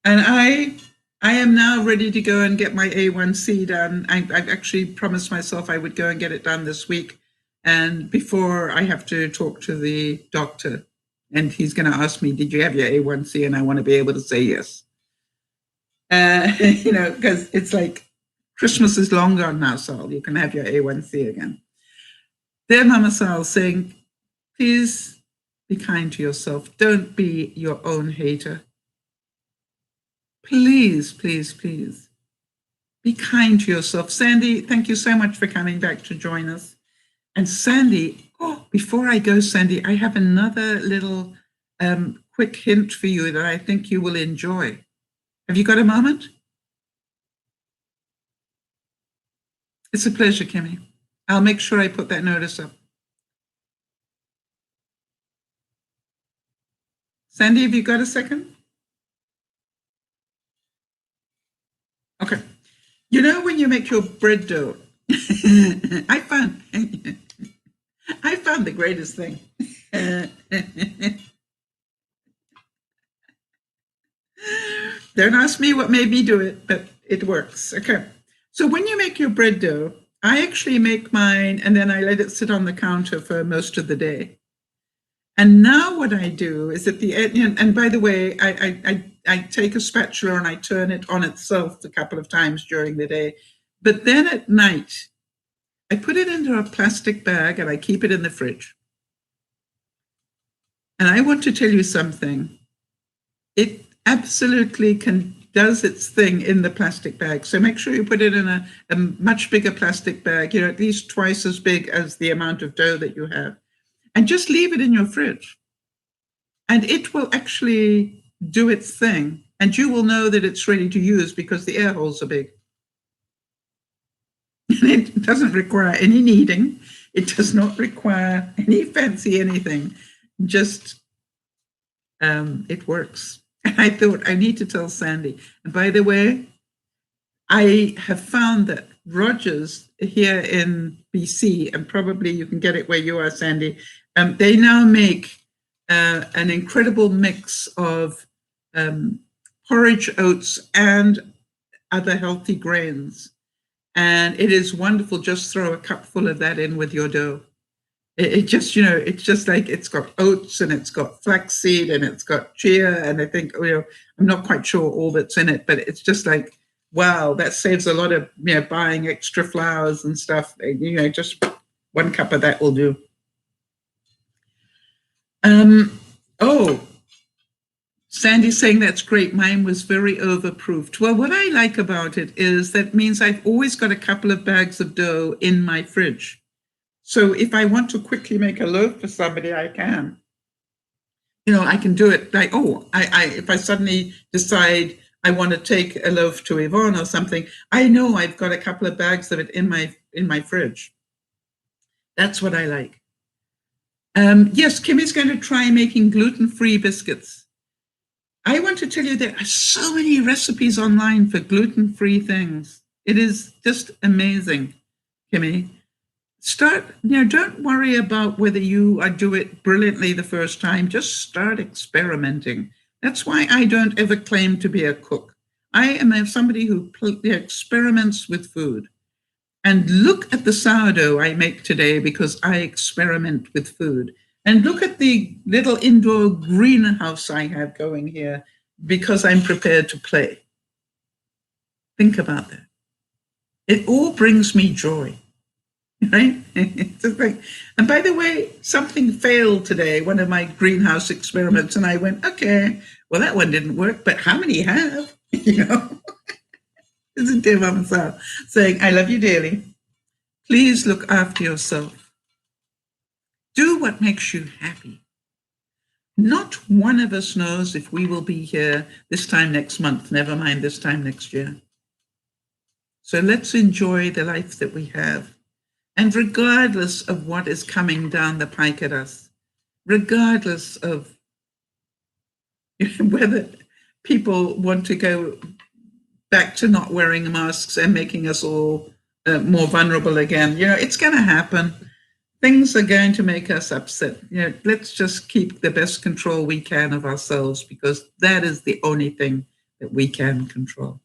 A: And I am now ready to go and get my A1C done. I've actually promised myself I would go and get it done this week. And before I have to talk to the doctor, and he's going to ask me, did you have your A1C? And I want to be able to say yes. Because it's like Christmas is long gone now, Sal. You can have your A1C again. DearMamaSal saying, please be kind to yourself. Don't be your own hater. Please, please, please be kind to yourself. Sandy, thank you so much for coming back to join us. And Sandy, before I go, Sandy, I have another little quick hint for you that I think you will enjoy. Have you got a moment? It's a pleasure, Kimmy. I'll make sure I put that notice up. Sandy, have you got a second? Okay. When you make your bread dough, I found the greatest thing. Don't ask me what made me do it, but it works. Okay. So when you make your bread dough, I actually make mine and then I let it sit on the counter for most of the day. And now what I do is at the end, and by the way, I take a spatula and I turn it on itself a couple of times during the day. But then at night, I put it into a plastic bag and I keep it in the fridge. And I want to tell you something. It absolutely does its thing in the plastic bag. So make sure you put it in a much bigger plastic bag, at least twice as big as the amount of dough that you have. And just leave it in your fridge. And it will actually do its thing. And you will know that it's ready to use because the air holes are big. doesn't require any kneading. It does not require any fancy anything. Just, it works. And I thought I need to tell Sandy. And by the way, I have found that Rogers here in BC, and probably you can get it where you are, Sandy, they now make an incredible mix of porridge oats and other healthy grains. And it is wonderful. Just throw a cupful of that in with your dough. It just, it's just like it's got oats and it's got flaxseed and it's got chia. And I think, I'm not quite sure all that's in it, but it's just like, wow, that saves a lot of, buying extra flours and stuff. Just 1 cup of that will do. Sandy's saying that's great. Mine was very overproofed. Well, what I like about it is that means I've always got a couple of bags of dough in my fridge. So if I want to quickly make a loaf for somebody, I can. I can do it like, if I suddenly decide I want to take a loaf to Yvonne or something, I know I've got a couple of bags of it in my fridge. That's what I like. Yes, Kimmy's going to try making gluten-free biscuits. I want to tell you there are so many recipes online for gluten-free things. It is just amazing, Kimmy. Don't worry about whether you do it brilliantly the first time. Just start experimenting. That's why I don't ever claim to be a cook. I am somebody who experiments with food. And look at the sourdough I make today because I experiment with food. And look at the little indoor greenhouse I have going here because I'm prepared to play. Think about that. It all brings me joy, right? It's just like, and by the way, something failed today, one of my greenhouse experiments, and I went, okay, well, that one didn't work, but how many have? This is DearMamaSal saying, I love you dearly. Please look after yourself. Do what makes you happy. Not one of us knows if we will be here this time next month, never mind this time next year. So let's enjoy the life that we have. And regardless of what is coming down the pike at us, regardless of whether people want to go back to not wearing masks and making us all more vulnerable again, it's going to happen. Things are going to make us upset. Let's just keep the best control we can of ourselves because that is the only thing that we can control.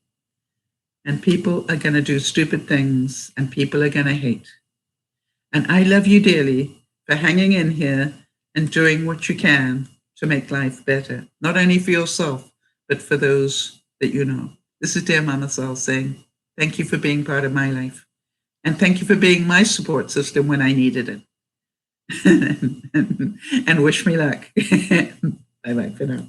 A: And people are going to do stupid things and people are going to hate. And I love you dearly for hanging in here and doing what you can to make life better, not only for yourself, but for those that you know. This is DearMamaSal saying, thank you for being part of my life. And thank you for being my support system when I needed it. And wish me luck. Bye-bye for now.